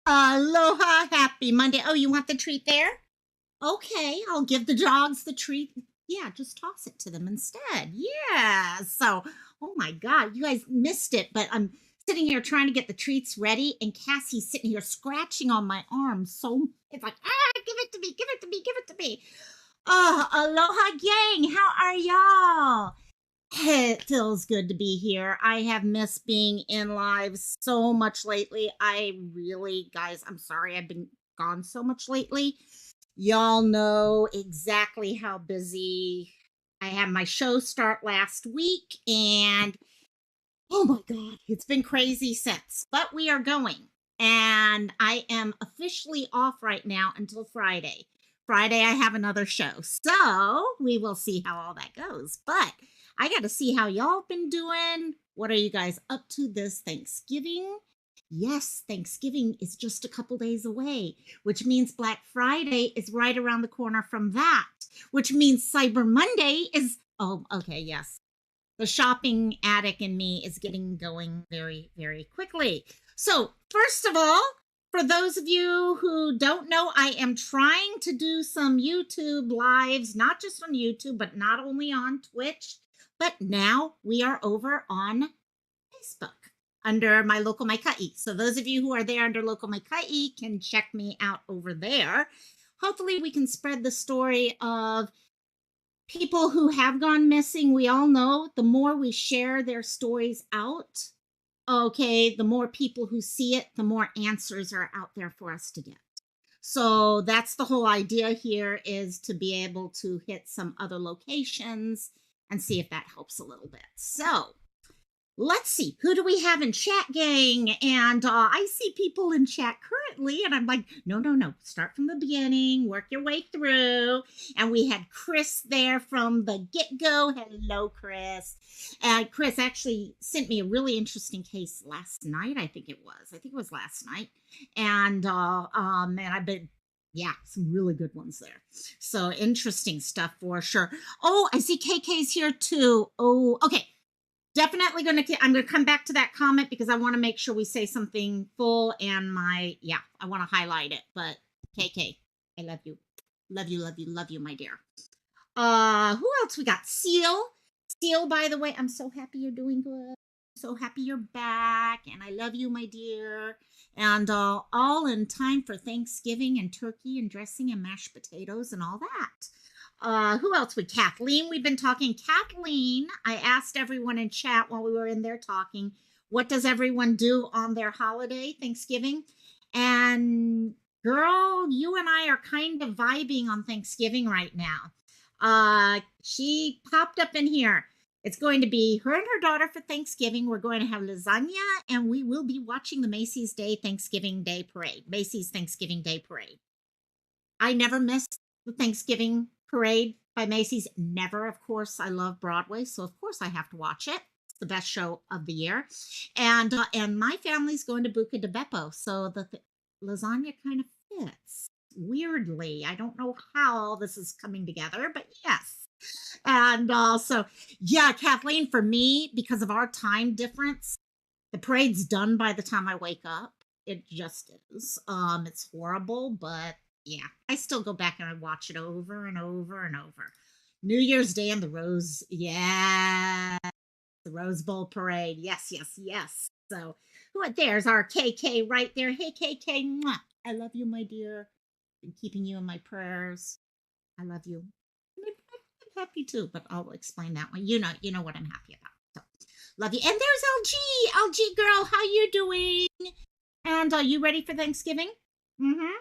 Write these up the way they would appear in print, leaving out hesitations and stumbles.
Aloha, happy Monday. Oh, you want the treat there? Okay, I'll give the dogs the treat. Yeah, just toss it to them instead. Yeah. So, oh my God, you guys missed it, but I'm sitting here trying to get the treats ready, and Cassie's sitting here scratching on my arm. So it's like, give it to me, give it to me, give it to me. Oh, aloha, gang. How are y'all? It feels good to be here. I have missed being in live so much lately. I really, guys, I'm sorry I've been gone so much lately. Y'all know exactly how busy I had my show start last week, and oh my God, it's been crazy since. But we are going, and I am officially off right now until Friday. Friday, I have another show. So we will see how all that goes. But I got to see how y'all been doing. What are you guys up to this Thanksgiving? Yes, Thanksgiving is just a couple days away, which means Black Friday is right around the corner from that, which means Cyber Monday is, oh, okay, yes, the shopping addict in me is getting going very, very quickly. So, first of all, for those of you who don't know, I am trying to do some YouTube lives, not just on YouTube, but not only on Twitch, but now we are over on Facebook under my local Maikai. So those of you who are there under local Maikai can check me out over there. Hopefully we can spread the story of people who have gone missing. We all know the more we share their stories out, okay, the more people who see it, the more answers are out there for us to get. So that's the whole idea here, is to be able to hit some other locations and see if that helps a little bit. So let's see, who do we have in chat, gang? And I see people in chat currently, and I'm like, no, no, no, start from the beginning, work your way through. And we had Chris there from the get-go. Hello, Chris. And Chris actually sent me a really interesting case last night. I think it was last night. And I've been, yeah, some really good ones there. So interesting stuff for sure. Oh, I see KK's here too. Oh, okay. Definitely I'm gonna come back to that comment because I want to make sure we say something full, and I want to highlight it. But KK, I love you. Love you, love you, love you, my dear. Who else we got? Seal. Seal, by the way, I'm so happy you're doing good. So happy you're back, and I love you, my dear. And all in time for Thanksgiving and turkey and dressing and mashed potatoes and all that. Who else? Kathleen. We've been talking. Kathleen, I asked everyone in chat while we were in there talking, what does everyone do on their holiday, Thanksgiving? And girl, you and I are kind of vibing on Thanksgiving right now. She popped up in here. It's going to be her and her daughter for Thanksgiving. We're going to have lasagna, and we will be watching the Macy's Thanksgiving Day Parade. Macy's Thanksgiving Day Parade. I never miss the Thanksgiving parade by Macy's. Never, of course. I love Broadway, so of course I have to watch it. It's the best show of the year. And my family's going to Buca de Beppo, so the lasagna kind of fits weirdly. I don't know how all this is coming together, but yes. And also, yeah, Kathleen, for me, because of our time difference, the parade's done by the time I wake up. It just is. It's horrible, but yeah, I still go back and I watch it over and over and over. New Year's Day and the Rose Bowl parade. Yes, yes, yes. So, there's our KK right there. Hey, KK, mwah. I love you, my dear. Been keeping you in my prayers. I love you. I'm happy too, but I'll explain that one. You know what I'm happy about. So, love you. And there's LG. LG girl, how you doing? And are you ready for Thanksgiving? Mm-hmm.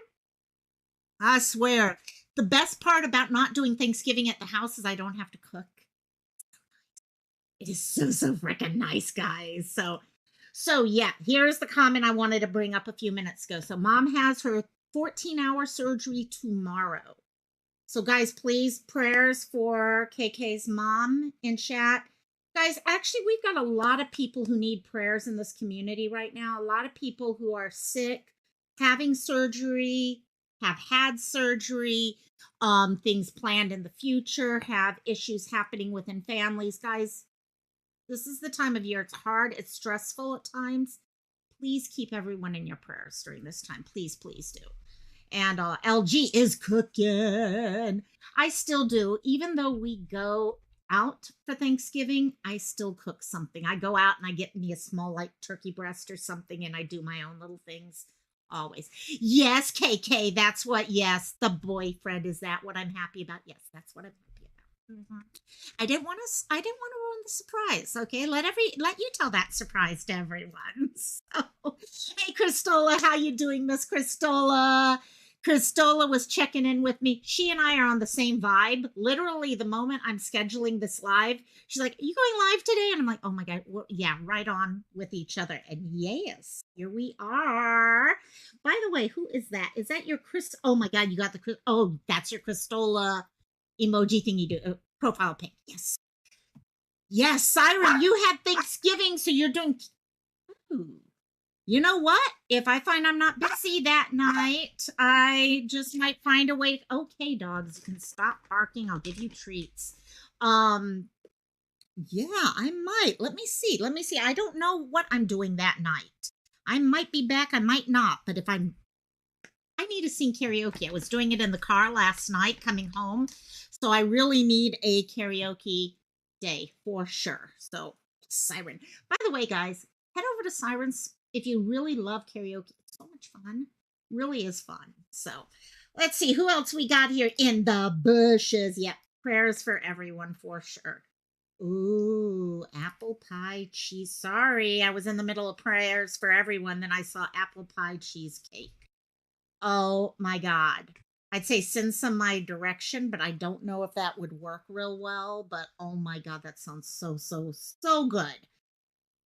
I swear, the best part about not doing Thanksgiving at the house is I don't have to cook. It is so freaking nice, guys. So yeah, here's the comment I wanted to bring up a few minutes ago. So mom has her 14-hour surgery tomorrow. So guys, please, prayers for KK's mom in chat. Guys, actually, we've got a lot of people who need prayers in this community right now. A lot of people who are sick, having surgery, have had surgery, things planned in the future, have issues happening within families. Guys, this is the time of year. It's hard. It's stressful at times. please keep everyone in your prayers during this time. Please, please do. And LG is cooking. I still do. Even though we go out for Thanksgiving, I still cook something. I go out and I get me a small, like, turkey breast or something, and I do my own little things always. Yes, KK, that's what, yes, the boyfriend. Is that what I'm happy about? Yes, that's what I'm happy about. I didn't want to ruin the surprise. Okay, let you tell that surprise to everyone. So, hey, Christola, how you doing, Miss Christola? Christola was checking in with me. She and I are on the same vibe. Literally, the moment I'm scheduling this live, she's like, "Are you going live today?" And I'm like, "Oh my God, well, yeah, right on with each other." And yes, here we are. By the way, who is that? Is that your Chris? Oh my God, you got the oh, that's your Christola emoji thing you do. Profile pic. Yes. Yes, Siren, you had Thanksgiving, so you're doing. Ooh. You know what? If I find I'm not busy that night, I just might find a way. Okay, dogs, you can stop barking. I'll give you treats. Yeah, I might. Let me see. I don't know what I'm doing that night. I might be back. I might not. But if I need to sing karaoke. I was doing it in the car last night coming home. So I really need a karaoke day for sure. So, Siren. By the way, guys, head over to Siren's if you really love karaoke. It's so much fun. Really is fun. So, let's see who else we got here in the bushes. Yep, prayers for everyone for sure. Ooh, apple pie cheese. Sorry, I was in the middle of prayers for everyone. Then I saw apple pie cheesecake. Oh my God. I'd say send some my direction, but I don't know if that would work real well. But oh my God, that sounds so, so, so good.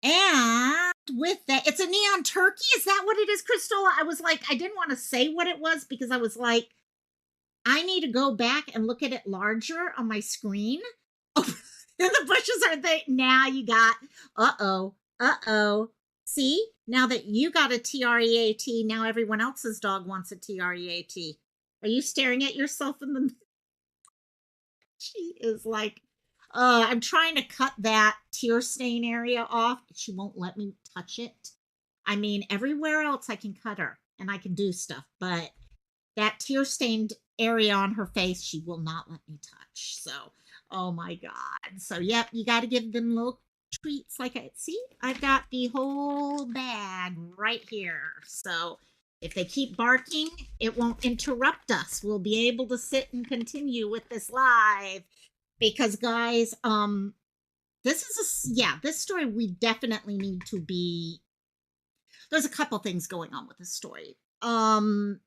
And with that, it's a neon turkey. Is that what it is, Christola? I was like, I didn't want to say what it was because I was like, I need to go back and look at it larger on my screen. Oh, the bushes are there. Now you got, uh-oh. See, now that you got a TREAT, now everyone else's dog wants a TREAT. Are you staring at yourself in the... She is like, I'm trying to cut that tear stain area off. She won't let me touch it. I mean, everywhere else I can cut her and I can do stuff, but that tear stained area on her face, she will not let me touch. So, oh my God. So, yep, you got to give them little treats. Like I see, I've got the whole bag right here. So, if they keep barking, it won't interrupt us. We'll be able to sit and continue with this live because, guys, this story we definitely need to be. There's a couple things going on with this story. The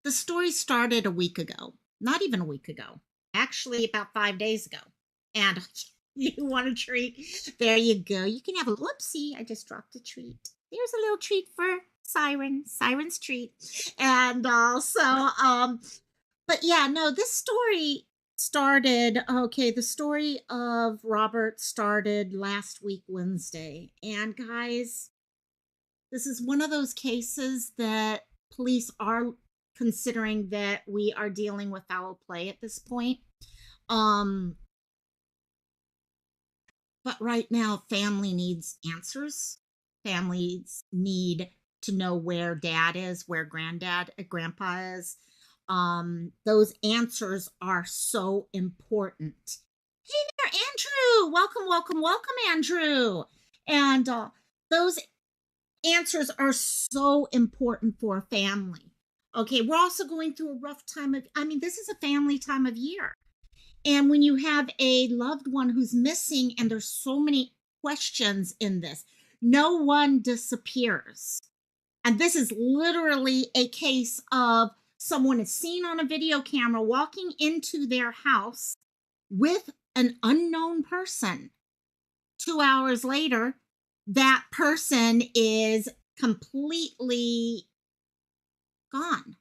story started a week ago, not even a week ago, actually about 5 days ago. And you want a treat? There you go. You can have a whoopsie. I just dropped a treat. There's a little treat for Siren's treat. And also, but yeah, no, this story started, okay, the story of Robert started last week, Wednesday. And guys, this is one of those cases that police are considering that we are dealing with foul play at this point. But right now, family needs answers. Families need to know where dad is, where grandpa is. Those answers are so important. Hey there, Andrew. Welcome, Andrew. And those answers are so important for a family. Okay, we're also going through a rough time this is a family time of year. And when you have a loved one who's missing and there's so many questions in this, no one disappears. And this is literally a case of someone is seen on a video camera walking into their house with an unknown person. 2 hours later, that person is completely gone.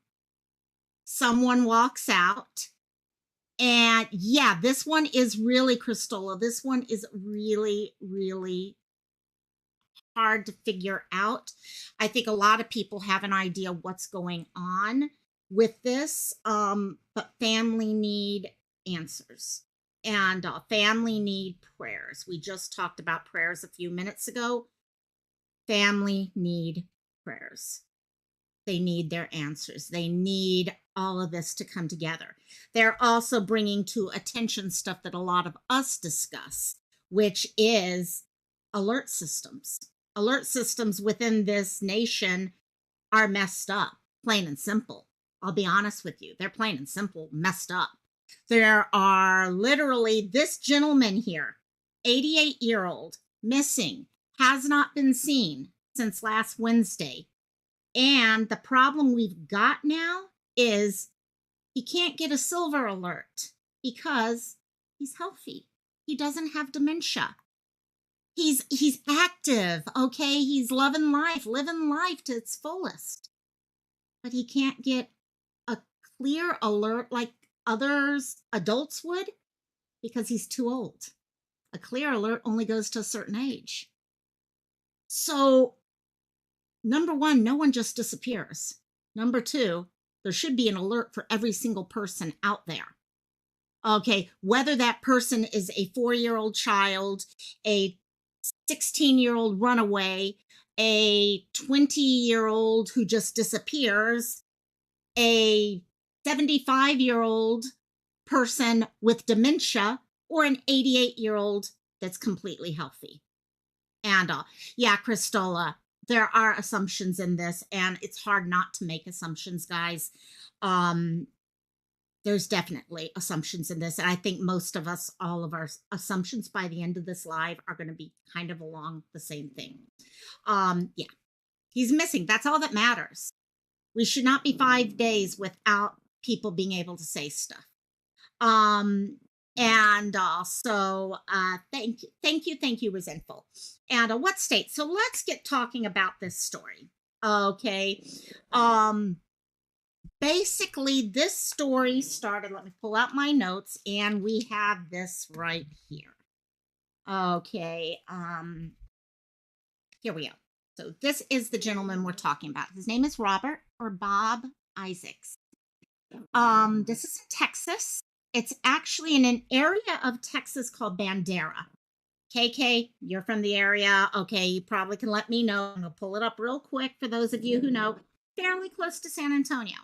Someone walks out. And yeah, this one is really, Christola, this one is really, really hard to figure out. I think a lot of people have an idea what's going on with this, but family need answers. And family need prayers. We just talked about prayers a few minutes ago. Family need prayers. They need their answers. They need all of this to come together. They're also bringing to attention stuff that a lot of us discuss, which is alert systems. Alert systems within this nation are messed up, plain and simple. I'll be honest with you. They're plain and simple messed up. There are literally this gentleman here, 88-year-old, missing, has not been seen since last Wednesday. And the problem we've got now is he can't get a silver alert because he's healthy. He doesn't have dementia. He's active, okay? He's loving life, living life to its fullest. But he can't get a clear alert like others adults would because he's too old. A clear alert only goes to a certain age. So number one, no one just disappears. Number two, there should be an alert for every single person out there. Okay, whether that person is a 4-year-old child, a 16-year-old runaway, a 20-year-old who just disappears, a 75-year-old person with dementia, or an 88-year-old that's completely healthy. And yeah, Christola, there are assumptions in this, and it's hard not to make assumptions, guys. There's definitely assumptions in this, and I think most of us, all of our assumptions by the end of this live are going to be kind of along the same thing. Yeah, he's missing. That's all that matters. We should not be 5 days without people being able to say stuff. And also, thank you, Resentful. And what state? So let's get talking about this story. Okay. Basically, this story started, let me pull out my notes, and we have this right here. Okay. Here we go. So this is the gentleman we're talking about. His name is Robert or Bob Isaacs. This is in Texas. It's actually in an area of Texas called Bandera. KK, you're from the area. Okay, you probably can let me know. I'm going to pull it up real quick for those of you who know. Fairly close to San Antonio.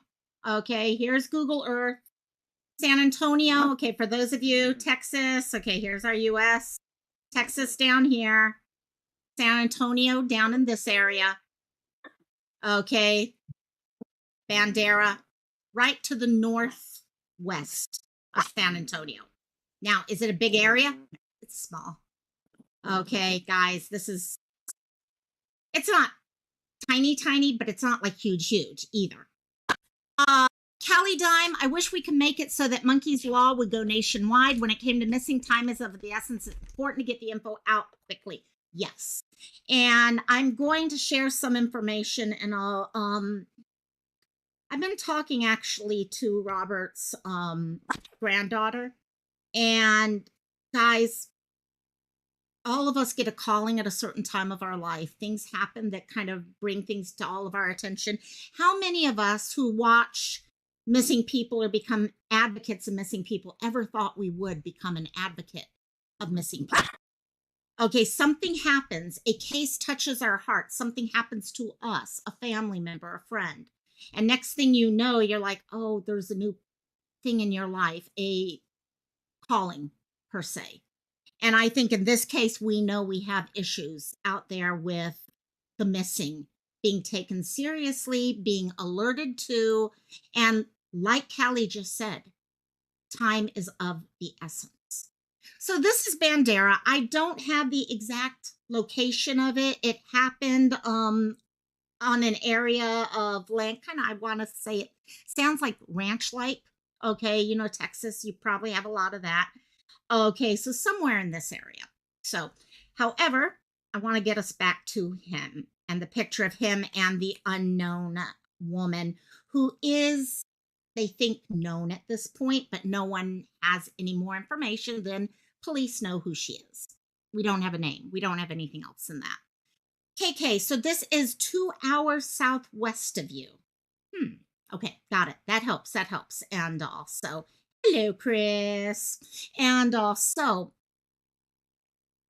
Okay, here's Google Earth. San Antonio. Okay, for those of you, Texas. Okay, here's our U.S. Texas down here. San Antonio down in this area. Okay, Bandera, right to the northwest of San Antonio. Now, is it a big area? It's small. Okay, guys, it's not tiny, but it's not like huge either. Cali Dime, I wish we could make it so that Monkey's Law would go nationwide. When it came to missing, time is of the essence. It's important to get the info out quickly. Yes. And I'm going to share some information, and I've been talking actually to Robert's granddaughter, and guys, all of us get a calling at a certain time of our life. Things happen that kind of bring things to all of our attention. How many of us who watch missing people or become advocates of missing people ever thought we would become an advocate of missing people? Okay, something happens. A case touches our heart. Something happens to us, a family member, a friend. And next thing you know, you're like, oh, there's a new thing in your life, a calling per se. And I think in this case, we know we have issues out there with the missing being taken seriously, being alerted to. And like Callie just said, time is of the essence. So this is Bandera. I don't have the exact location of it. It happened on an area of land, kind of, I want to say it sounds like ranch-like. Okay, you know, Texas, you probably have a lot of that. Okay, so somewhere in this area. So, however, I want to get us back to him and the picture of him and the unknown woman who is, they think, known at this point, but no one has any more information than police know who she is. We don't have a name. We don't have anything else than that. KK, so this is 2 hours southwest of you. Okay, got it. That helps. And also, Hello, Chris. And so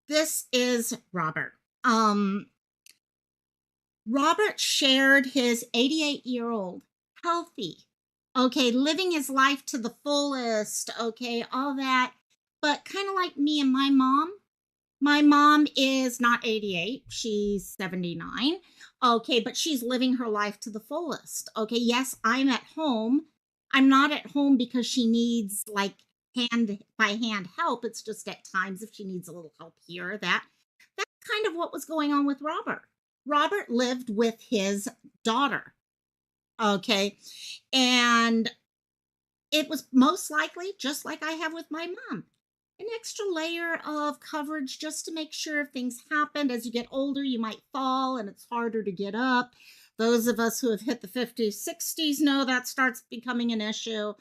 this is Robert. Robert shared his 88-year-old healthy, okay, living his life to the fullest, okay, all that. But kind of like me and my mom is not 88, she's 79. Okay, but she's living her life to the fullest. Okay, yes, I'm at home. I'm not at home because she needs like hand by hand help. It's just at times if she needs a little help here or that. That's kind of what was going on with Robert. Robert lived with his daughter. Okay, and it was most likely just like I have with my mom, an extra layer of coverage just to make sure if things happened. As you get older, you might fall and it's harder to get up. Those of us who have hit the 50s, 60s know that starts becoming an issue.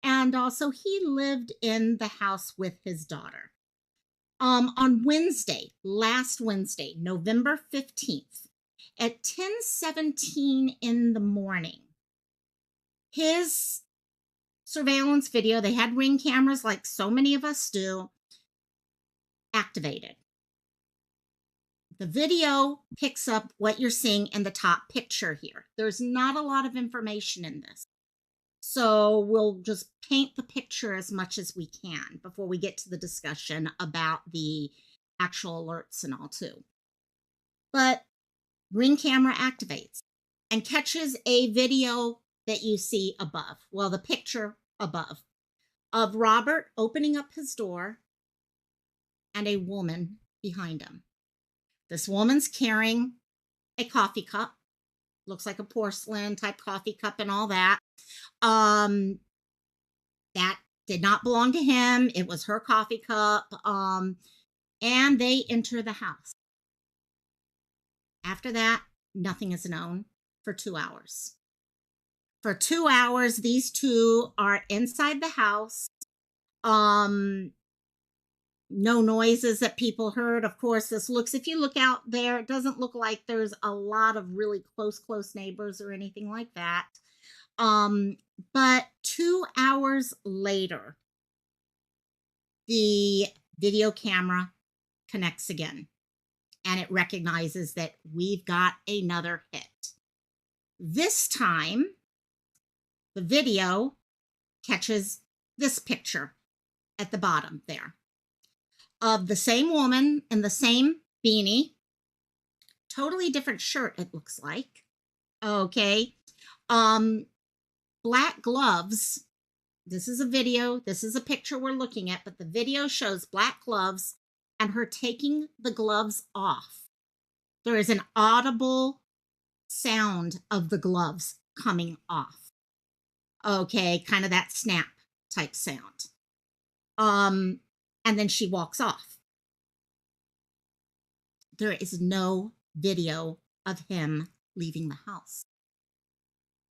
And also, he lived in the house with his daughter. On Wednesday, last Wednesday, November 15th, at 10:17 in the morning, his surveillance video, they had Ring cameras like so many of us do, activated. The video picks up what you're seeing in the top picture here. There's not a lot of information in this. So we'll just paint the picture as much as we can before we get to the discussion about the actual alerts and all too. But Ring camera activates and catches a video that you see above. Well, the picture above of Robert opening up his door and a woman behind him. This woman's carrying a coffee cup, looks like a porcelain type coffee cup and all that. That did not belong to him. It was her coffee cup. And they enter the house. After that, nothing is known for 2 hours. For 2 hours, these two are inside the house. No noises that people heard. Of course, if you look out there, it doesn't look like there's a lot of really close neighbors or anything like that. But 2 hours later, the video camera connects again and it recognizes that we've got another hit. This time, the video catches this picture at the bottom there of the same woman in the same beanie, totally different shirt, it looks like. Okay. Black gloves. This is a video. This is a picture we're looking at, but the video shows black gloves and her taking the gloves off. There is an audible sound of the gloves coming off. Okay, kind of that snap type sound. And then she walks off. There is no video of him leaving the house.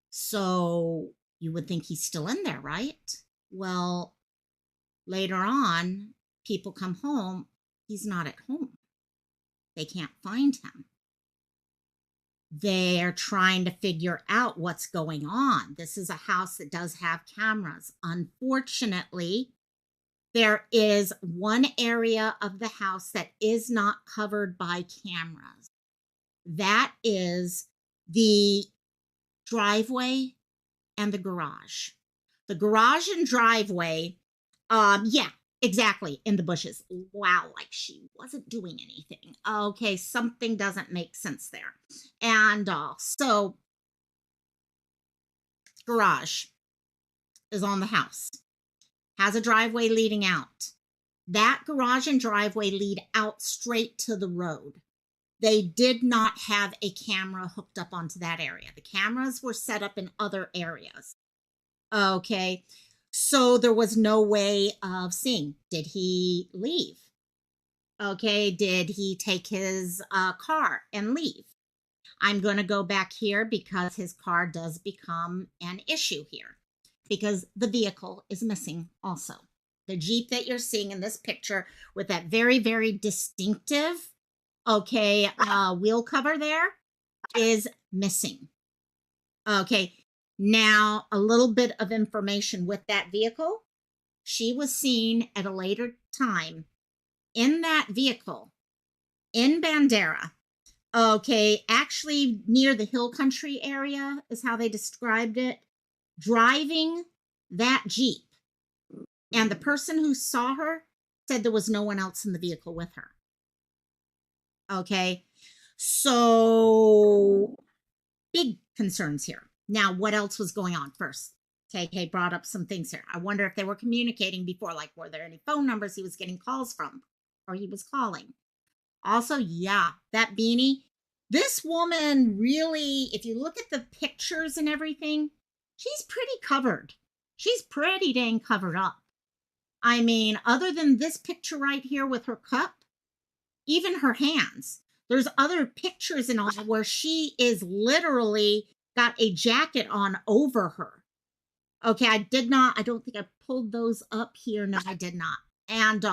So you would think he's still in there, right? Well, later on, people come home. He's not at home. They can't find him. They're trying to figure out what's going on. This is a house that does have cameras. Unfortunately, there is one area of the house that is not covered by cameras. That is the driveway and the garage. The garage and driveway, yeah, exactly, in the bushes. Wow, like she wasn't doing anything. Okay, something doesn't make sense there. And so garage is on the house. Has a driveway leading out. That garage and driveway lead out straight to the road. They did not have a camera hooked up onto that area. The cameras were set up in other areas. Okay, so there was no way of seeing. Did he leave? Okay, did he take his car and leave? I'm going to go back here because his car does become an issue here, because the vehicle is missing also. The Jeep that you're seeing in this picture with that very, very distinctive, okay, wheel cover there is missing. Okay, now a little bit of information with that vehicle. she was seen at a later time in that vehicle in Bandera. Okay, actually near the hill country area is how they described it, driving that Jeep. And the person who saw her said there was no one else in the vehicle with her. Okay, so big concerns here. Now, what else was going on first? KK brought up some things here. I wonder if they were communicating before, like, were there any phone numbers he was getting calls from or he was calling? Also, yeah, that beanie. This woman really, if you look at the pictures and everything, she's pretty covered. She's pretty dang covered up. I mean, other than this picture right here with her cup, even her hands, there's other pictures and all where she is literally got a jacket on over her. Okay, I don't think I pulled those up here. No, I did not. And,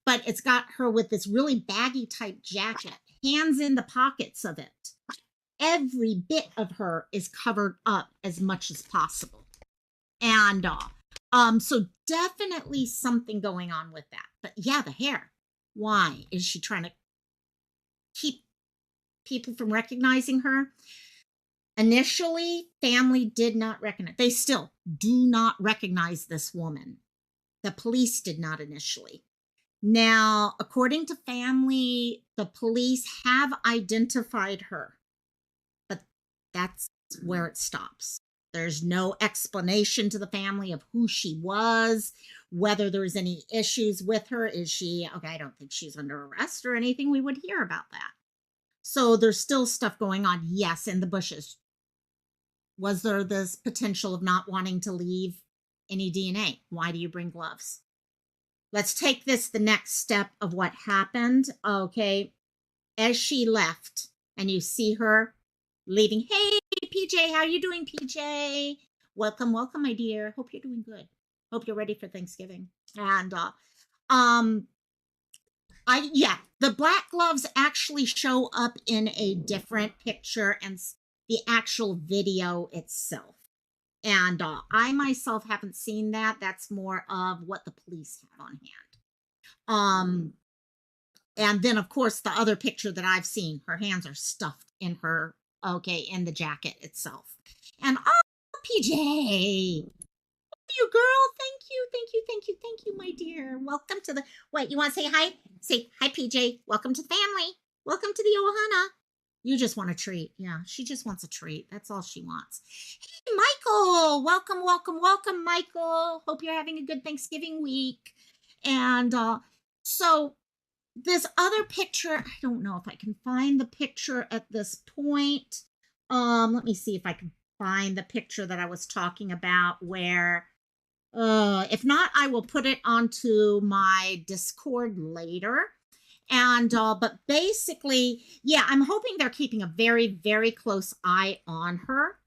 but it's got her with this really baggy type jacket, hands in the pockets of it. Every bit of her is covered up as much as possible. And, so definitely something going on with that. But yeah, the hair. Why? Is she trying to keep people from recognizing her? Initially, family did not recognize. They still do not recognize this woman. The police did not initially. Now, according to family, the police have identified her, but that's where it stops. There's no explanation to the family of who she was, whether there's any issues with her. Is she, okay, I don't think she's under arrest or anything. We would hear about that. So there's still stuff going on. Yes, in the bushes. Was there this potential of not wanting to leave any DNA? Why do you bring gloves? Let's take this the next step of what happened. Okay, as she left and you see her leaving. Hey, PJ, how you doing, PJ? Welcome, welcome, my dear. Hope you're doing good. Hope you're ready for Thanksgiving. And yeah, the black gloves actually show up in a different picture and the actual video itself. And I myself haven't seen that. That's more of what the police have on hand. And then, of course, the other picture that I've seen, her hands are stuffed in her, okay, in the jacket itself. And, oh, PJ, you girl, thank you, thank you, thank you, thank you, my dear. Welcome to the, wait, you want to say hi? Say, hi, PJ. Welcome to the family. Welcome to the Ohana. You just want a treat. Yeah, she just wants a treat. That's all she wants. Hey, Michael, welcome, welcome, welcome, Michael. Hope you're having a good Thanksgiving week. And so this other picture, I don't know if I can find the picture at this point. Let me see if I can find the picture that I was talking about where, if not, I will put it onto my Discord later. And, but basically, yeah, I'm hoping they're keeping a very, very close eye on her.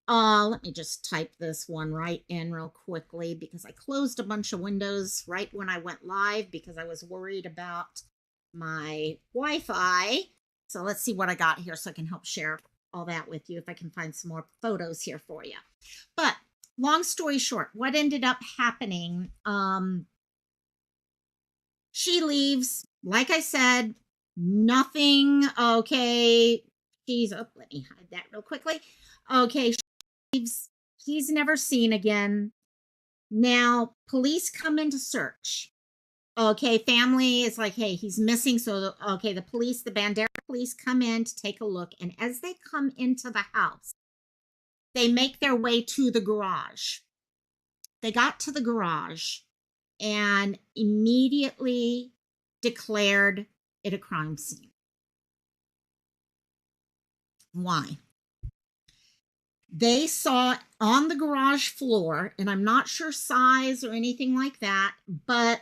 Let me just type this one right in real quickly because I closed a bunch of windows right when I went live because I was worried about my Wi-Fi. So let's see what I got here so I can help share all that with you if I can find some more photos here for you. But long story short, what ended up happening, she leaves, like I said, nothing, okay, she's, oh, let me hide that real quickly. Okay, she leaves, he's never seen again. Now, police come in to search. Okay, family is like, hey, he's missing. So, okay, the police, the Bandera police come in to take a look. And as they come into the house, they make their way to the garage. They got to the garage and immediately declared it a crime scene. Why? They saw on the garage floor, and I'm not sure size or anything like that, but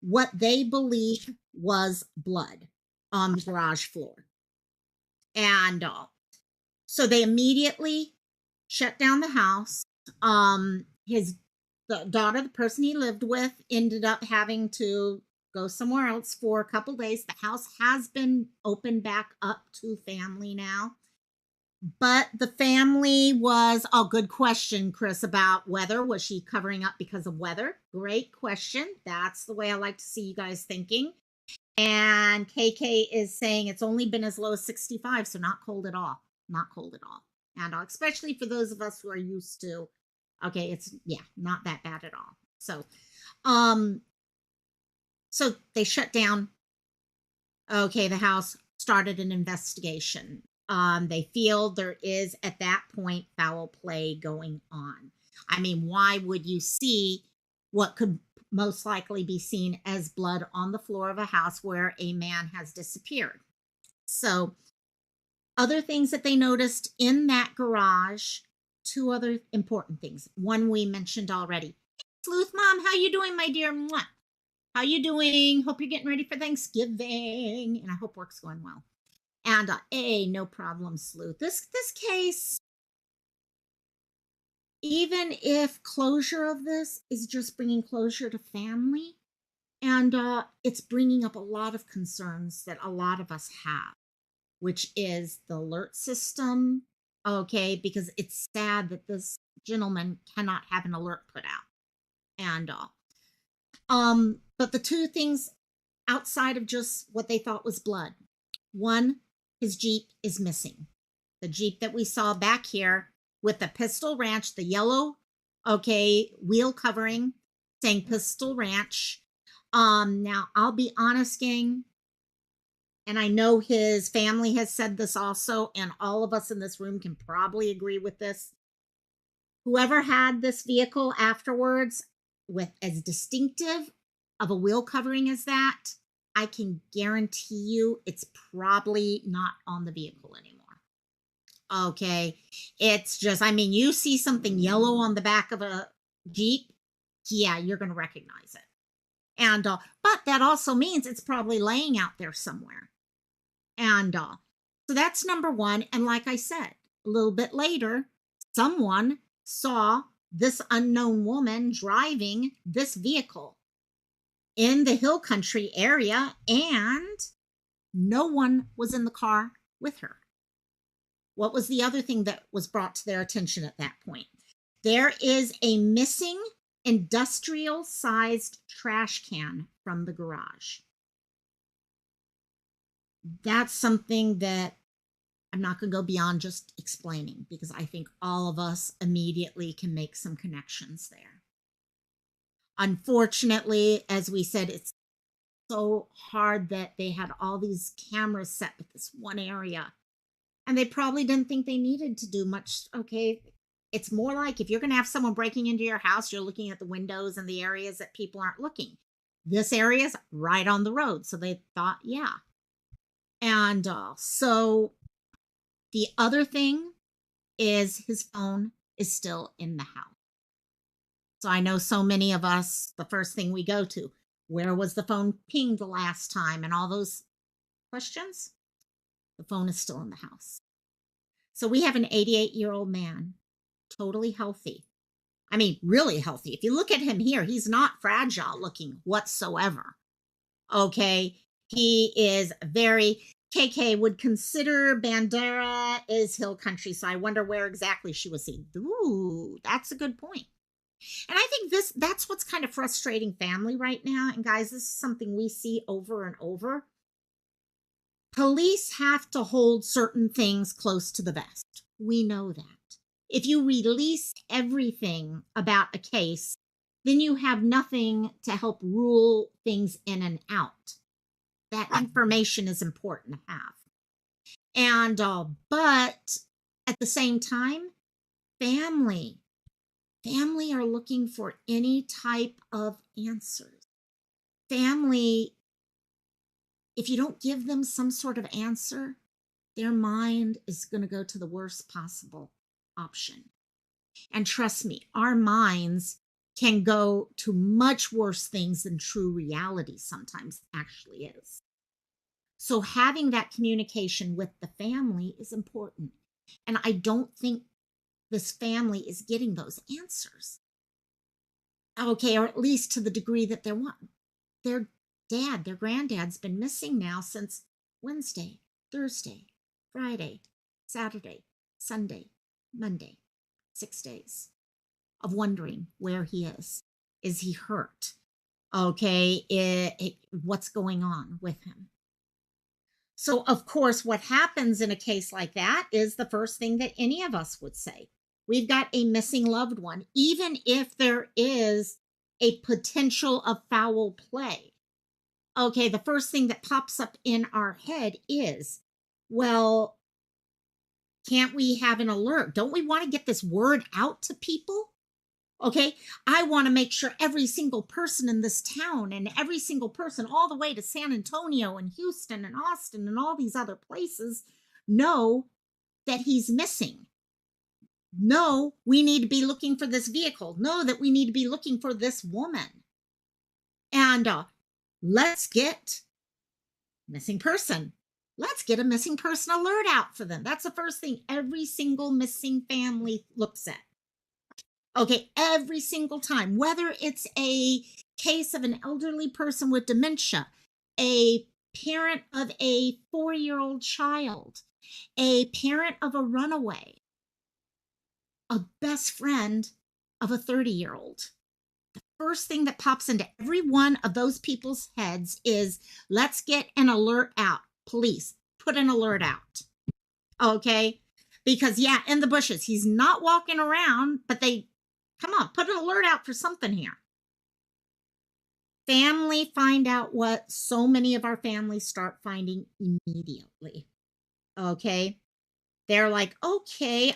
what they believe was blood on the garage floor. And so they immediately shut down the house. The daughter, the person he lived with, ended up having to go somewhere else for a couple days. The house has been opened back up to family now. But the family was, oh, good question, Chris, about weather. Was she covering up because of weather? Great question. That's the way I like to see you guys thinking. And KK is saying it's only been as low as 65, so not cold at all. Not cold at all. And especially for those of us who are used to, okay, it's, yeah, not that bad at all. Um, so they shut down. Okay, the House started an investigation. They feel there is at that point foul play going on. I mean, why would you see what could most likely be seen as blood on the floor of a house where a man has disappeared? So, other things that they noticed in that garage, two other important things. One we mentioned already. Sleuth Mom, how you doing, my dear? Mwah. How you doing? Hope you're getting ready for Thanksgiving, and I hope work's going well. And no problem, Sleuth. This case, even if closure of this is just bringing closure to family, and it's bringing up a lot of concerns that a lot of us have, which is the alert system. Okay, because it's sad that this gentleman cannot have an alert put out, and but the two things outside of just what they thought was blood. One, his Jeep is missing. The Jeep that we saw back here with the Pistol Ranch, the yellow, okay, wheel covering saying Pistol Ranch. Now I'll be honest, gang, and I know his family has said this also, and all of us in this room can probably agree with this. Whoever had this vehicle afterwards with as distinctive of a wheel covering as that, I can guarantee you it's probably not on the vehicle anymore. Okay. It's just, I mean, you see something yellow on the back of a Jeep, yeah, you're going to recognize it. And, but that also means it's probably laying out there somewhere. And, so that's number one. And like I said, a little bit later, someone saw this unknown woman driving this vehicle in the hill country area, and no one was in the car with her. What was the other thing that was brought to their attention at that point? There is a missing industrial sized trash can from the garage. That's something that I'm not going to go beyond just explaining, because I think all of us immediately can make some connections there. Unfortunately, as we said, it's so hard that they had all these cameras set with this one area, and they probably didn't think they needed to do much. Okay, it's more like if you're going to have someone breaking into your house, you're looking at the windows and the areas that people aren't looking. This area is right on the road, so they thought, yeah. And so the other thing is his phone is still in the house. So I know so many of us, the first thing we go to, where was the phone pinged the last time, and all those questions? The phone is still in the house. So we have an 88-year-old man, totally healthy. I mean, really healthy. If you look at him here, he's not fragile looking whatsoever. Okay. He is very, KK would consider Bandera is hill country. So I wonder where exactly she was seen. Ooh, that's a good point. And I think that's what's kind of frustrating family right now. And guys, this is something we see over and over. Police have to hold certain things close to the vest. We know that. If you release everything about a case, then you have nothing to help rule things in and out. That information is important to have. And, but at the same time, family are looking for any type of answers. Family, if you don't give them some sort of answer, their mind is going to go to the worst possible option. And trust me, our minds can go to much worse things than true reality sometimes actually is. So having that communication with the family is important. And I don't think this family is getting those answers. Okay, or at least to the degree that they want. Their dad, their granddad's been missing now since Wednesday, Thursday, Friday, Saturday. Sunday, Monday, 6 days of wondering where he is. Is he hurt? Okay, what's going on with him? So, of course, what happens in a case like that is the first thing that any of us would say. We've got a missing loved one, even if there is a potential of foul play. Okay, the first thing that pops up in our head is, well, can't we have an alert? Don't we want to get this word out to people? Okay, I want to make sure every single person in this town and every single person all the way to San Antonio and Houston and Austin and all these other places know that he's missing. Know we need to be looking for this vehicle. Know that we need to be looking for this woman. And let's get missing person. Let's get a missing person alert out for them. That's the first thing every single missing family looks at. Okay, every single time, whether it's a case of an elderly person with dementia, a parent of a 4-year-old child, a parent of a runaway, a best friend of a 30-year-old. The first thing that pops into every one of those people's heads is, let's get an alert out. Police, put an alert out. Okay? Because, yeah, in the bushes, he's not walking around, but come on, put an alert out for something here. Family find out what so many of our families start finding immediately. Okay? They're like, okay,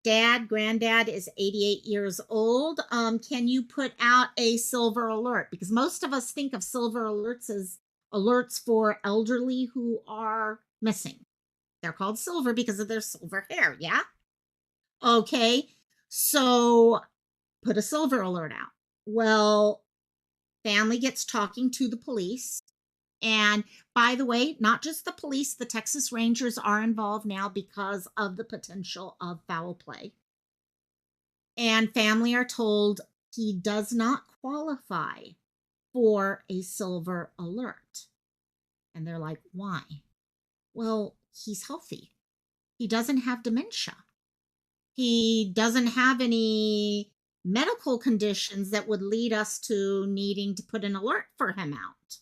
Dad, Granddad is 88 years old. Can you put out a silver alert? Because most of us think of silver alerts as alerts for elderly who are missing. They're called silver because of their silver hair, yeah? Okay, so put a silver alert out. Well, family gets talking to the police. And by the way, not just the police, the Texas Rangers are involved now because of the potential of foul play. And family are told he does not qualify for a silver alert. And they're like, why? Well, he's healthy. He doesn't have dementia. He doesn't have any medical conditions that would lead us to needing to put an alert for him out.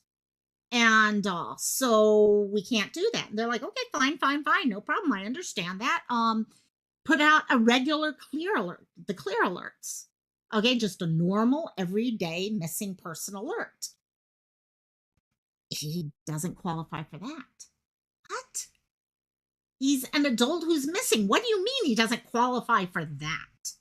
And so we can't do that. And they're like, okay, fine, no problem. I understand that. Put out a regular clear alert, the clear alerts. Okay, just a normal, everyday missing person alert. He doesn't qualify for that. What? He's an adult who's missing. What do you mean he doesn't qualify for that?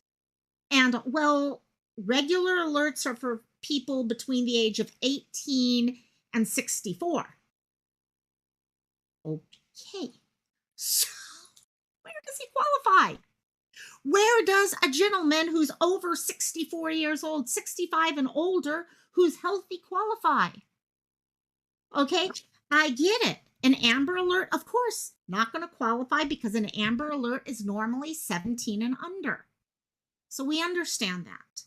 And, well, regular alerts are for people between the age of 18 and 64. Okay. So, where does he qualify? Where does a gentleman who's over 64 years old, 65 and older, who's healthy qualify? Okay, I get it. An Amber Alert, of course, not going to qualify because an Amber Alert is normally 17 and under. So we understand that.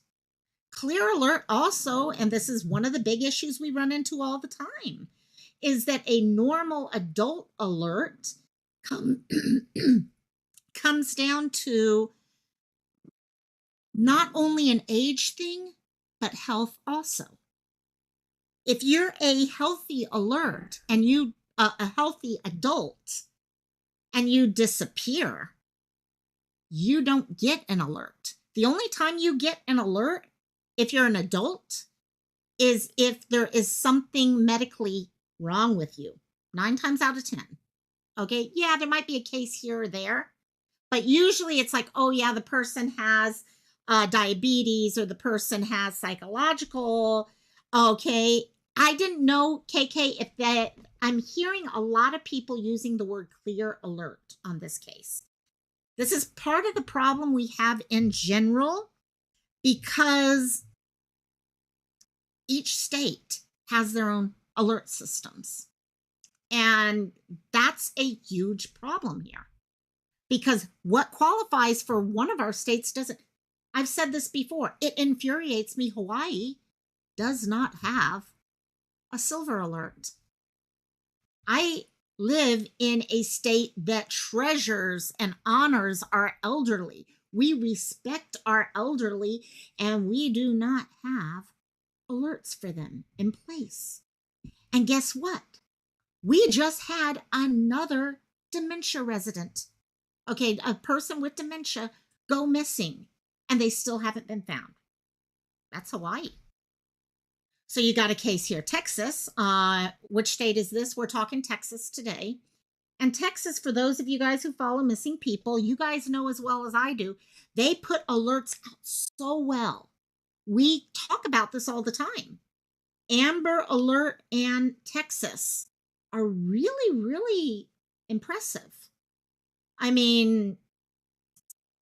Clear Alert also, and this is one of the big issues we run into all the time, is that a normal adult alert comes down to not only an age thing, but health also. If you're a healthy alert and you a healthy adult and you disappear, you don't get an alert. The only time you get an alert, if you're an adult, is if there is something medically wrong with you. 9 times out of 10. Okay, yeah, there might be a case here or there, but usually it's like, oh yeah, the person has diabetes or the person has psychological. Okay, I didn't know, KK, if that, I'm hearing a lot of people using the word clear alert on this case. This is part of the problem we have in general because each state has their own alert systems. And that's a huge problem here because what qualifies for one of our states doesn't. I've said this before. It infuriates me. Hawaii does not have a silver alert. I live in a state that treasures and honors our elderly. We respect our elderly, and we do not have alerts for them in place. And guess what? We just had another dementia resident. Okay, a person with dementia go missing, and they still haven't been found. That's Hawaii. So you got a case here. Texas, which state is this? We're talking Texas today. And Texas, for those of you guys who follow missing people, you guys know as well as I do, they put alerts out so well. We talk about this all the time. Amber Alert and Texas are really, really impressive. I mean,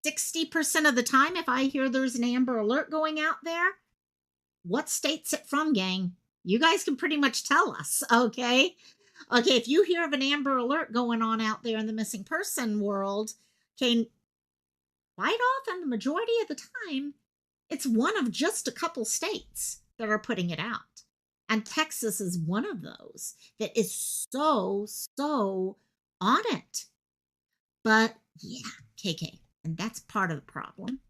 60% of the time, if I hear there's an Amber Alert going out there, what state's it from, gang? You guys can pretty much tell us, okay? Okay, if you hear of an Amber Alert going on out there in the missing person world, okay, quite often, the majority of the time, it's one of just a couple states that are putting it out. And Texas is one of those that is so on it. But yeah, KK, and that's part of the problem.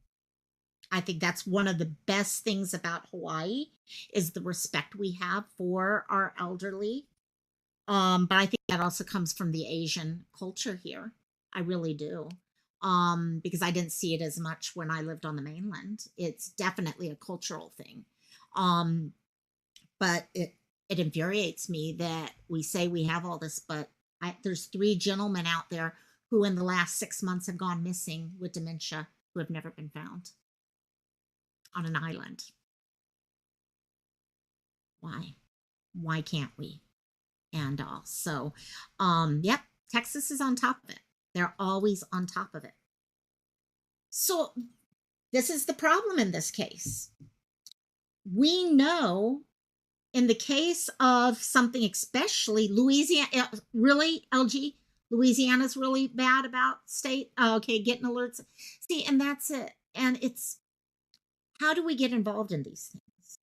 I think that's one of the best things about Hawaii is the respect we have for our elderly. But I think that also comes from the Asian culture here. I really do. Because I didn't see it as much when I lived on the mainland. It's definitely a cultural thing. But it infuriates me that we say we have all this, but there's 3 gentlemen out there who in the last 6 months have gone missing with dementia who have never been found on an island. Why? Why can't we? And so, yep, Texas is on top of it. They're always on top of it. So this is the problem in this case. We know in the case of something, especially Louisiana, really, LG, Louisiana's really bad about state. Okay, getting alerts. See, and that's it. And it's, how do we get involved in these things?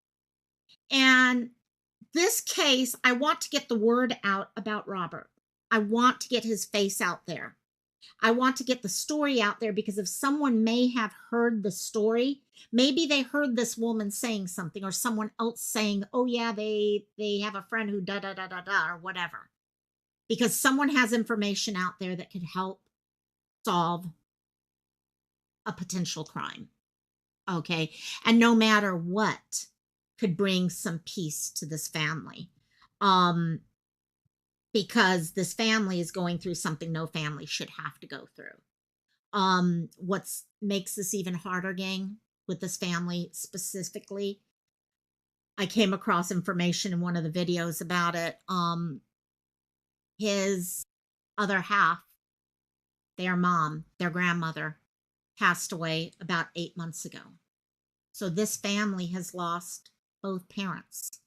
And this case, I want to get the word out about Robert. I want to get his face out there. I want to get the story out there because if someone may have heard the story, maybe they heard this woman saying something or someone else saying, oh yeah, they have a friend who da da da da da or whatever. Because someone has information out there that could help solve a potential crime. Okay. And no matter what could bring some peace to this family. Because this family is going through something no family should have to go through. What makes this even harder, gang, with this family specifically, I came across information in one of the videos about it. His other half, their mom, their grandmother, passed away about 8 months ago. So this family has lost both parents,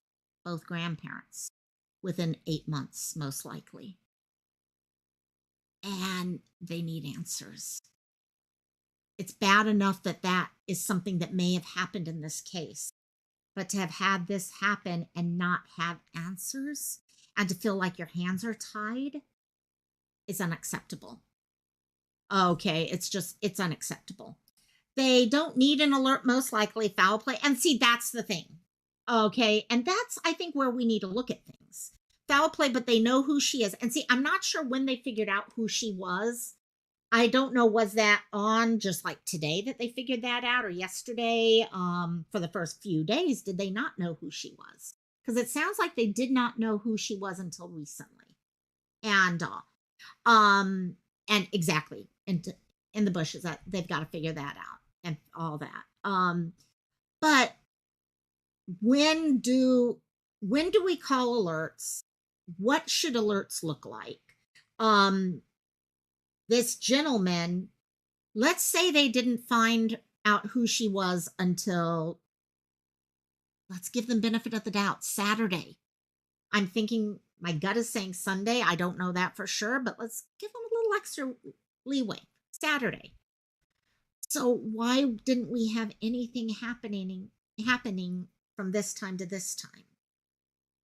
both grandparents, within 8 months, most likely. And they need answers. It's bad enough that that is something that may have happened in this case, but to have had this happen and not have answers and to feel like your hands are tied is unacceptable. Okay, it's unacceptable. They don't need an alert, most likely foul play. And see, that's the thing. Okay, and that's, I think, where we need to look at things. Foul play, but they know who she is. And see, I'm not sure when they figured out who she was. I don't know, was that on just like today that they figured that out or yesterday? For the first few days, did they not know who she was? Because it sounds like they did not know who she was until recently. And exactly, and in the bushes, that they've got to figure that out and all that. But when do we call alerts? What should alerts look like? This gentleman, let's say they didn't find out who she was until, let's give them benefit of the doubt, Saturday. I'm thinking, my gut is saying Sunday. I don't know that for sure, but let's give them a little extra leeway. Saturday. So why didn't we have anything happening from this time to this time?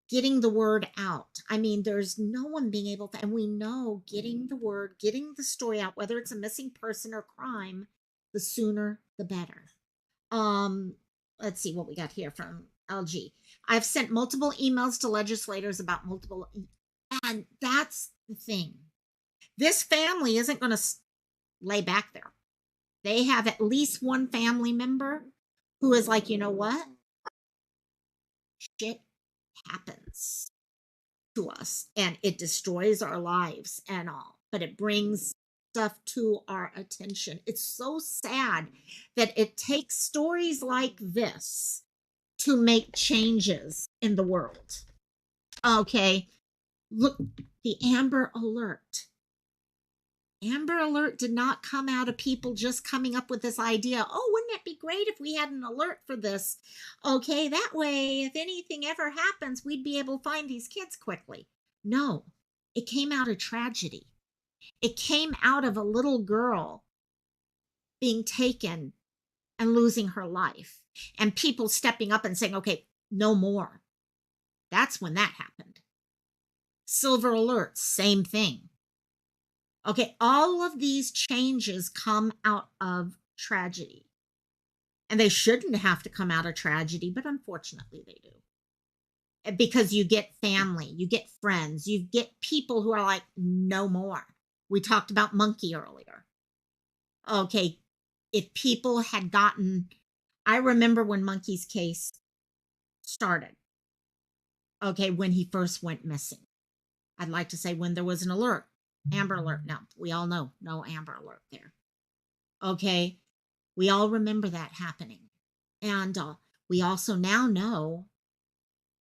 getting the word out. I mean, there's no one being able to, and we know getting the word, getting the story out, whether it's a missing person or crime, the sooner the better. Um, let's see what we got here from LG. I've sent multiple emails to legislators about and that's the thing. This family isn't going to lay back there. They have at least one family member who is like, you know what? Shit happens to us and it destroys our lives and all, but it brings stuff to our attention. It's so sad that it takes stories like this to make changes in the world. Okay, look, the Amber Alert. Amber Alert did not come out of people just coming up with this idea. Oh, wouldn't it be great if we had an alert for this? Okay, that way, if anything ever happens, we'd be able to find these kids quickly. No, it came out of tragedy. It came out of a little girl being taken and losing her life, and people stepping up and saying, okay, no more. That's when that happened. Silver Alert, same thing. Okay, all of these changes come out of tragedy. And they shouldn't have to come out of tragedy, but unfortunately they do. Because you get family, you get friends, you get people who are like, no more. We talked about Monkey earlier. Okay, if people had gotten, I remember when Monkey's case started. Okay, when he first went missing. I'd like to say when there was an alert. Amber Alert. No, we all know no Amber Alert there. Okay, we all remember that happening. And we also now know,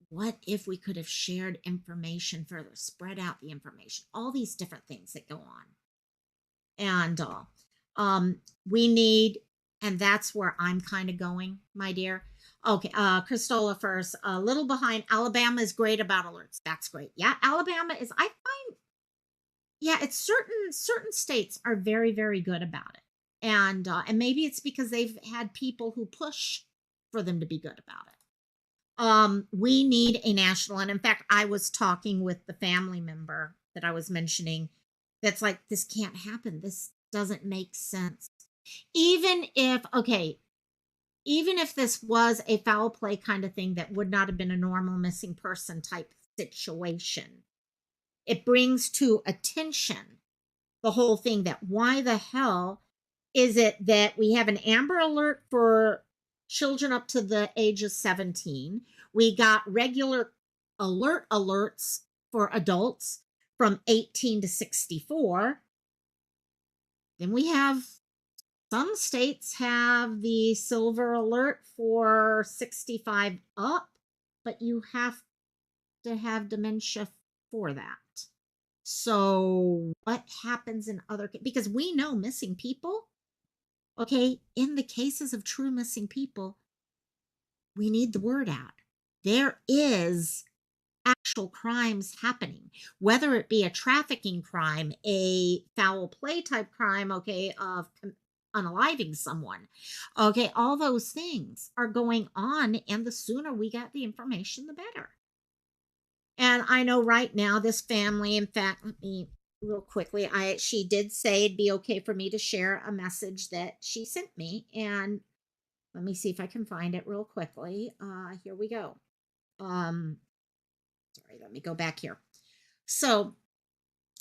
what if we could have shared information further, spread out the information, all these different things that go on. And we need, and that's where I'm kind of going, my dear. Okay, Christola first, a little behind. Alabama is great about alerts. That's great. Yeah, Alabama is, I find, yeah, it's certain states are very, very good about it. And maybe it's because they've had people who push for them to be good about it. We need a national, and in fact, I was talking with the family member that I was mentioning that's like, this can't happen. This doesn't make sense. Even if, okay, even if this was a foul play kind of thing that would not have been a normal missing person type situation, it brings to attention the whole thing that why the hell is it that we have an Amber Alert for children up to the age of 17? We got regular alerts for adults from 18 to 64. Then we have, some states have the silver alert for 65 up, but you have to have dementia for that. So what happens in other, because we know missing people, okay, in the cases of true missing people, we need the word out. There is actual crimes happening, whether it be a trafficking crime, a foul play type crime, okay, of unaliving someone. Okay, all those things are going on, and the sooner we get the information, the better. And I know right now this family, in fact, let me real quickly, she did say it'd be okay for me to share a message that she sent me, and let me see if I can find it real quickly. Here we go. Sorry, let me go back here. So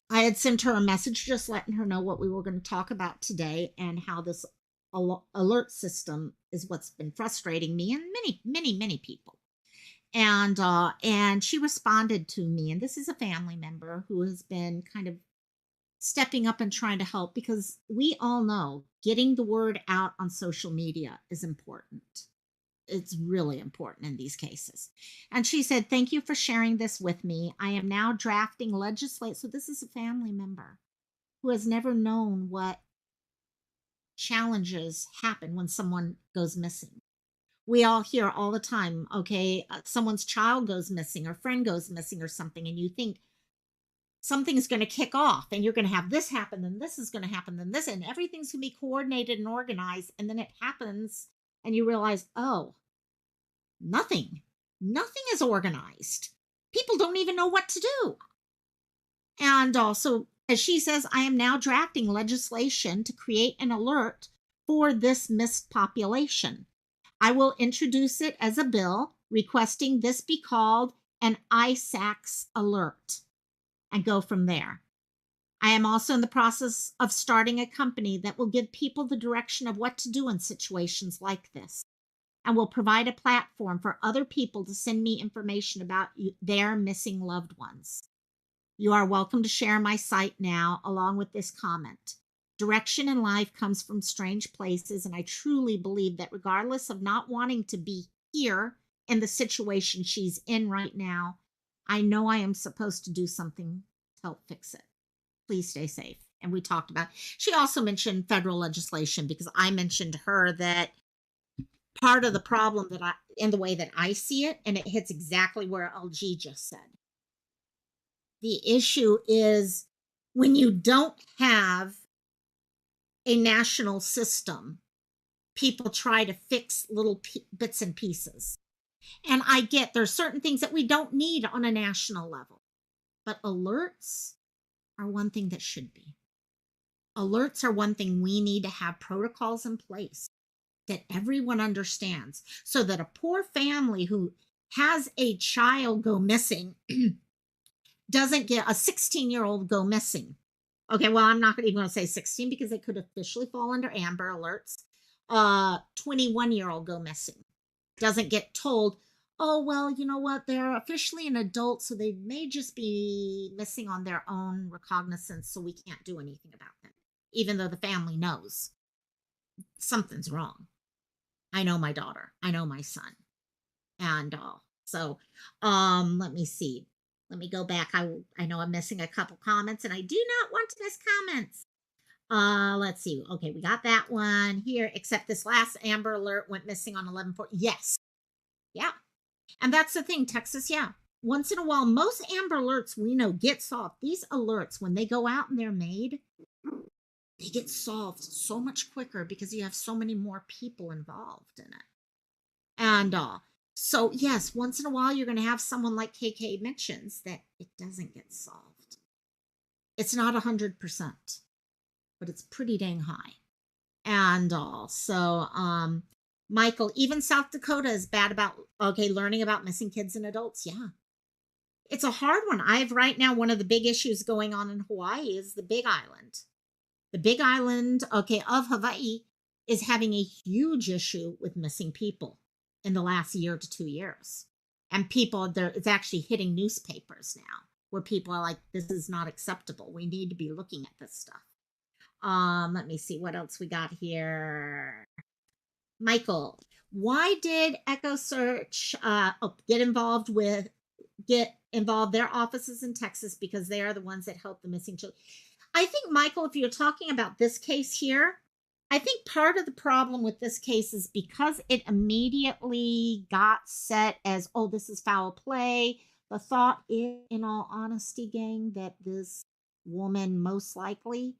I had sent her a message just letting her know what we were going to talk about today and how this alert system is what's been frustrating me and many people. And she responded to me, and this is a family member who has been kind of stepping up and trying to help, because we all know getting the word out on social media is important. It's really important in these cases. And she said, thank you for sharing this with me. I am now drafting legislation. So this is a family member who has never known what challenges happen when someone goes missing. We all hear all the time, okay, someone's child goes missing or friend goes missing or something, and you think something's going to kick off and you're going to have this happen, then this is going to happen, then this, and everything's going to be coordinated and organized. And then it happens and you realize, oh, nothing is organized. People don't even know what to do. And also, as she says, I am now drafting legislation to create an alert for this missed population. I will introduce it as a bill requesting this be called an Isaacks alert and go from there. I am also in the process of starting a company that will give people the direction of what to do in situations like this and will provide a platform for other people to send me information about their missing loved ones. You are welcome to share my site now, along with this comment. Direction in life comes from strange places, and I truly believe that regardless of not wanting to be here in the situation she's in right now, I know I am supposed to do something to help fix it. Please stay safe. And we talked about, she also mentioned federal legislation because I mentioned to her that part of the problem that in the way that I see it, and it hits exactly where LG just said. The issue is when you don't have a national system, people try to fix little bits and pieces. And I get there's certain things that we don't need on a national level, but alerts are one thing that should be. Alerts are one thing we need to have protocols in place that everyone understands so that a poor family who has a child go missing doesn't get a 16-year-old go missing. Okay, well, I'm not even going to say 16 because they could officially fall under Amber Alerts. 21-year-old go missing doesn't get told, oh, well, you know what? They're officially an adult, so they may just be missing on their own recognizance, so we can't do anything about them, even though the family knows something's wrong. I know my daughter. I know my son. And so let me see. Let me go back. I know I'm missing a couple comments, and I do not want to miss comments. Let's see. Okay, we got that one here, except this last Amber Alert went missing on 11/4. Yes. Yeah. And that's the thing, Texas, yeah. Once in a while, most Amber Alerts we know get solved. These alerts, when they go out and they're made, they get solved so much quicker because you have so many more people involved in it. And so, yes, once in a while, you're going to have someone like KK mentions that it doesn't get solved. It's not 100%, but it's pretty dang high. And so, Michael, even South Dakota is bad about, okay, learning about missing kids and adults. Yeah. It's a hard one. I have right now, one of the big issues going on in Hawaii is the Big Island. The Big Island, okay, of Hawaii is having a huge issue with missing people in the last year to 2 years. And people, it's actually hitting newspapers now where people are like, this is not acceptable. We need to be looking at this stuff. Let me see what else we got here. Michael, why did Echo Search get involved their offices in Texas because they are the ones that help the missing children? I think, Michael, if you're talking about this case here, I think part of the problem with this case is because it immediately got set as, oh, this is foul play. The thought is, in all honesty, gang, that this woman most likely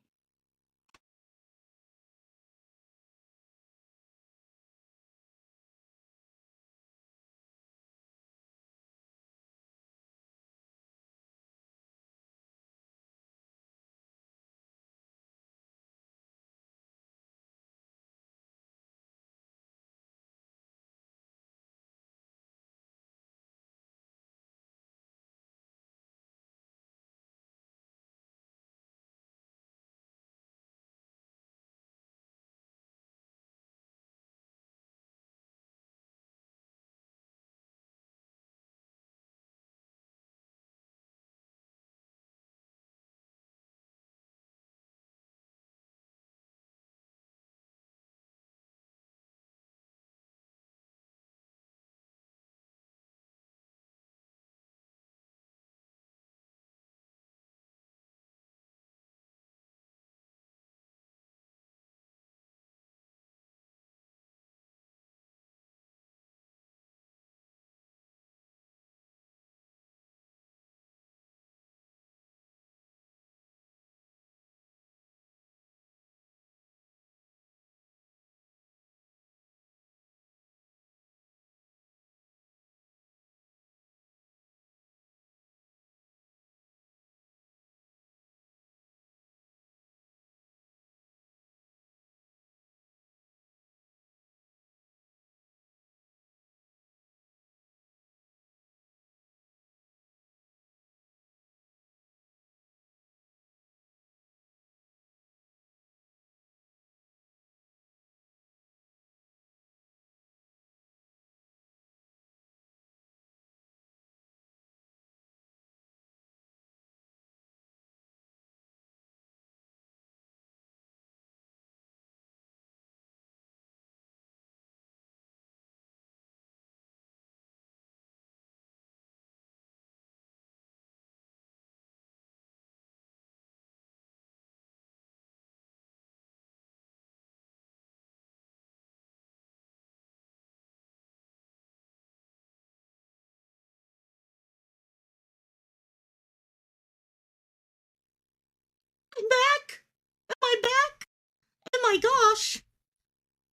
gosh.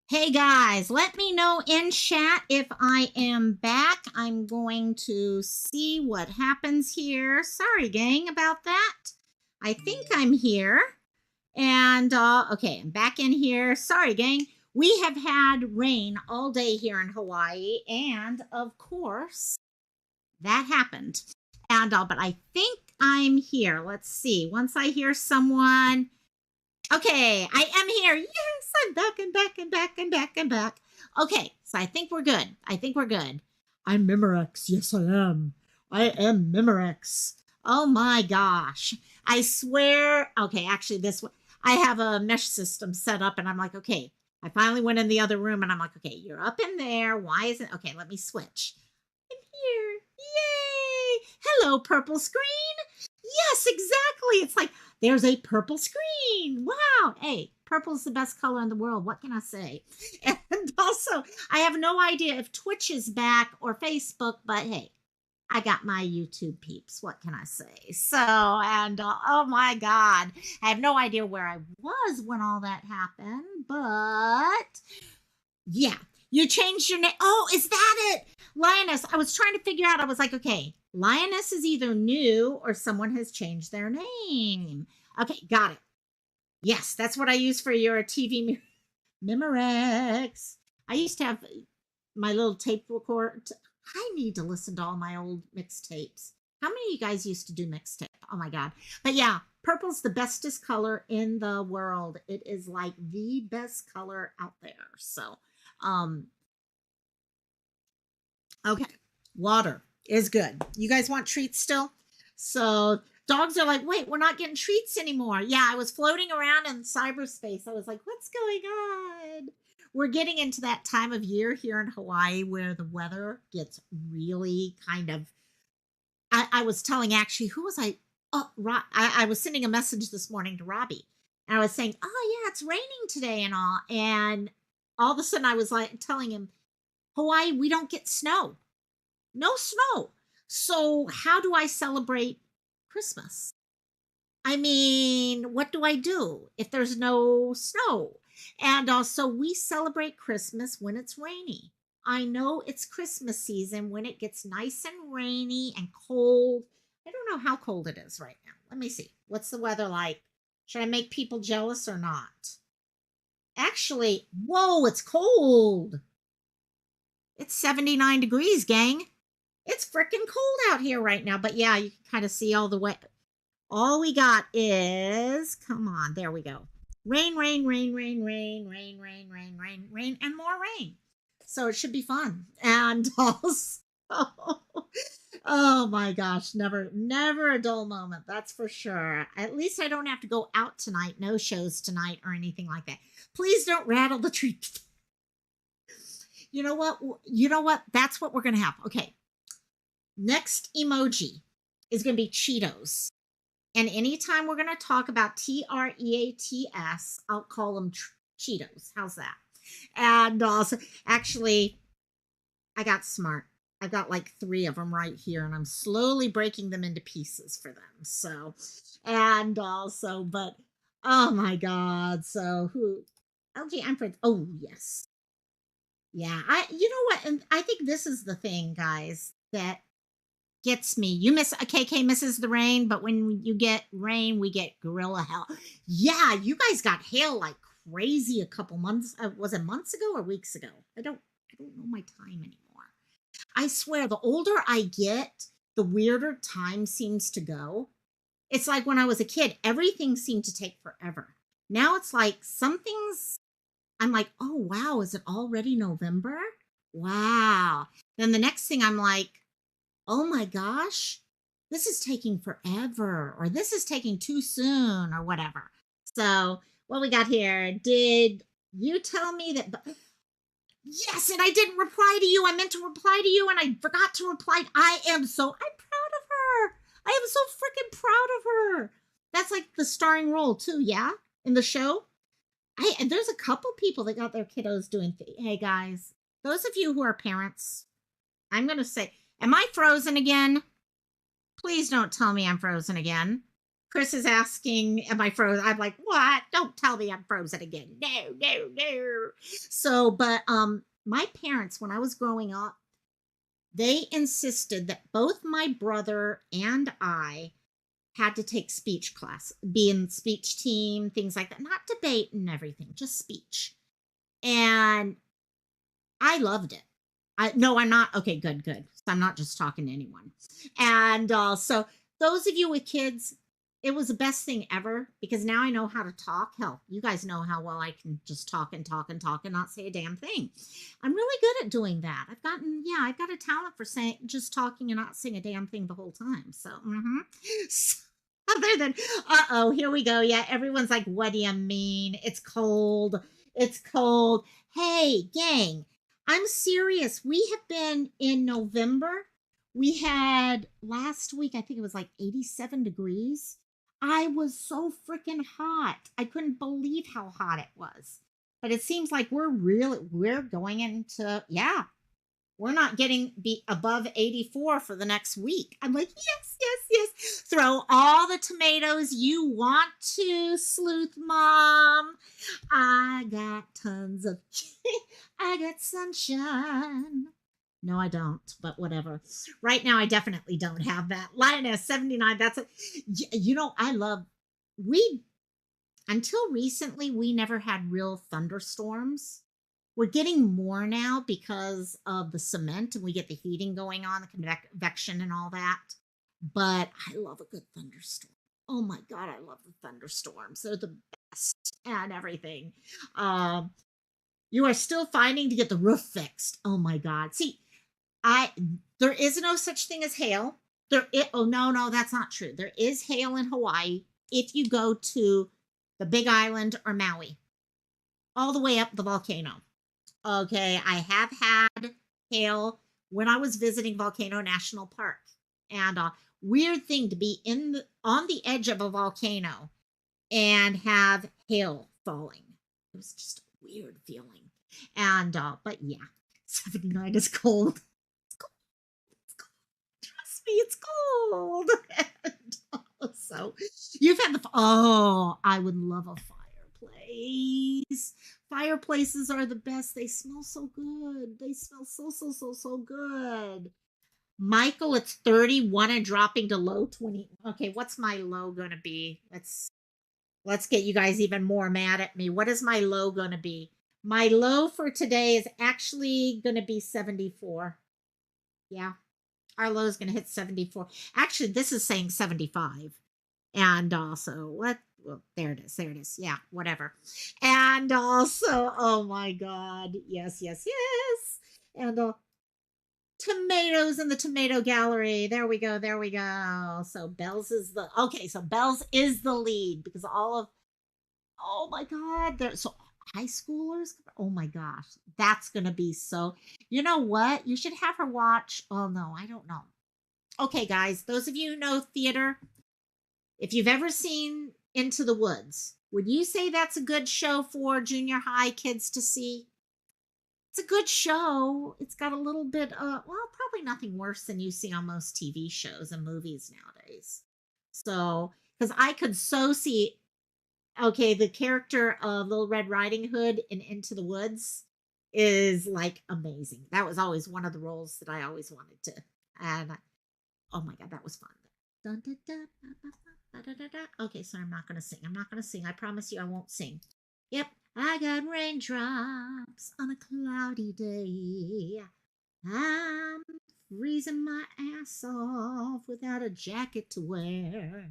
Hey guys, let me know in chat if I am back. I'm going to see what happens here. Sorry, gang, about that. I think I'm here. And, okay, I'm back in here. Sorry, gang. We have had rain all day here in Hawaii. And, of course, that happened. And, but I think I'm here. Let's see. Once I hear someone... Okay, I am here. Yes, I'm back and back and back and back and back. Okay, so I think we're good. I think we're good. I'm Memorex. Yes, I am. I am Memorex. Oh my gosh. I swear. Okay, actually, this one, I have a mesh system set up and I'm like, okay, I finally went in the other room and I'm like, okay, you're up in there. Why isn't, okay, let me switch. I'm here. Yay. Hello, purple screen. Yes, exactly. It's like, there's a purple screen. Wow. Hey, purple's the best color in the world. What can I say? And also, I have no idea if Twitch is back or Facebook, but hey, I got my YouTube peeps. What can I say? So, and oh my God, I have no idea where I was when all that happened, but yeah, you changed your name. Oh, is that it? Lioness. I was trying to figure out, I was like, okay, Lioness is either new or someone has changed their name. Okay, got it. Yes, that's what I use for your TV Memorex. I used to have my little tape recorder. I need to listen to all my old mixtapes. How many of you guys used to do mixtape? Oh my God. But yeah, purple's the bestest color in the world. It is like the best color out there. So, okay, water is good. You guys want treats still? So dogs are like, wait, we're not getting treats anymore. Yeah, I was floating around in cyberspace. I was like, what's going on? We're getting into that time of year here in Hawaii where the weather gets really kind of, I was telling actually, who was I? Oh, I was sending a message this morning to Robbie. And I was saying, oh yeah, it's raining today and all. And all of a sudden I was like telling him, Hawaii, we don't get snow. No snow. So how do I celebrate Christmas? I mean, what do I do if there's no snow? And also, we celebrate Christmas when it's rainy. I know it's Christmas season when it gets nice and rainy and cold. I don't know how cold it is right now. Let me see. What's the weather like? Should I make people jealous or not? Actually, whoa, it's cold. It's 79 degrees, gang. It's freaking cold out here right now. But yeah, you can kind of see all the way. All we got is, come on, there we go. Rain, rain, rain, rain, rain, rain, rain, rain, rain, rain, and more rain. So it should be fun. And also, oh my gosh, never a dull moment. That's for sure. At least I don't have to go out tonight. No shows tonight or anything like that. Please don't rattle the tree. You know what? You know what? That's what we're going to have. Okay. Next emoji is going to be Cheetos. And anytime we're going to talk about TREATS, I'll call them Cheetos. How's that? And also, actually, I got smart. I've got like 3 of them right here, and I'm slowly breaking them into pieces for them. So, and also, but, oh my God. So, who? Okay, I'm for, oh, yes. Yeah, you know what? And I think this is the thing, guys, that gets me. You miss a KK misses the rain, but when you get rain, we get gorilla hell. Yeah, you guys got hail like crazy a couple months. Was it months ago or weeks ago? I don't know my time anymore. I swear, the older I get, the weirder time seems to go. It's like when I was a kid, everything seemed to take forever. Now it's like some things, I'm like, oh wow, is it already November? Wow. Then the next thing I'm like, oh my gosh, this is taking forever, or this is taking too soon, or whatever. So what we got here, did you tell me that? Yes, and I didn't reply to you. I meant to reply to you, and I forgot to reply. I'm proud of her. I am so freaking proud of her. That's like the starring role too, yeah, in the show. And there's a couple people that got their kiddos doing. Hey guys, those of you who are parents, I'm gonna say, am I frozen again? Please don't tell me I'm frozen again. Chris is asking, am I frozen? I'm like, what? Don't tell me I'm frozen again. No, no, no. So, but my parents, when I was growing up, they insisted that both my brother and I had to take speech class, be in speech team, things like that. Not debate and everything, just speech. And I loved it. No, I'm not. Okay, good, good. So I'm not just talking to anyone. And so those of you with kids, it was the best thing ever because now I know how to talk. Hell, you guys know how well I can just talk and talk and talk and not say a damn thing. I'm really good at doing that. I've got a talent for saying just talking and not saying a damn thing the whole time. So, so other than, uh-oh, here we go. Yeah, everyone's like, what do you mean? It's cold. It's cold. Hey, gang, I'm serious. We have been in November. We had last week, I think it was like 87 degrees. I was so freaking hot. I couldn't believe how hot it was. But it seems like we're going into, yeah, we're not getting be above 84 for the next week. I'm like, yes, yes, yes. Throw all the tomatoes you want to, sleuth mom. I got tons of, I got sunshine. No, I don't, but whatever. Right now, I definitely don't have that. Lioness 79, that's a, we, until recently, we never had real thunderstorms. We're getting more now because of the cement and we get the heating going on, the convection and all that. But I love a good thunderstorm. Oh my God, I love the thunderstorms. They're the best and everything. You are still finding to get the roof fixed. Oh my God. See, there is no such thing as hail. No, that's not true. There is hail in Hawaii if you go to the Big Island or Maui, all the way up the volcano. Okay, I have had hail when I was visiting Volcano National Park, and weird thing to be on the edge of a volcano and have hail falling. It was just a weird feeling. And but yeah, 79 is cold. It's cold. It's cold. Trust me, it's cold. And, so you've had I would love a fireplace. Fireplaces are the best. They smell so good. They smell so good. Michael, it's 31 and dropping to low 20. Okay, what's my low gonna be? Let's get you guys even more mad at me. What is my low gonna be? My low for today is actually gonna be 74. Yeah, our low is gonna hit 74. Actually, this is saying 75. And also, well, there it is. There it is. Yeah, whatever. And also, oh my God. Yes, yes, yes. And tomatoes in the tomato gallery. There we go. There we go. So Bells is so Bells is the lead because oh my God. So high schoolers. Oh my gosh. That's going to be so, you know what? You should have her watch. Oh no, I don't know. Okay, guys, those of you who know theater, if you've ever seen Into the Woods, would you say that's a good show for junior high kids to see? It's a good show. It's got a little bit probably nothing worse than you see on most TV shows and movies nowadays. So, because I could so see, okay, the character of Little Red Riding Hood in Into the Woods is like amazing. That was always one of the roles that I always wanted to. And oh my God, that was fun. Dun, dun, dun, okay, so I'm not going to sing. I'm not going to sing. I promise you I won't sing. Yep. I got raindrops on a cloudy day. I'm freezing my ass off without a jacket to wear.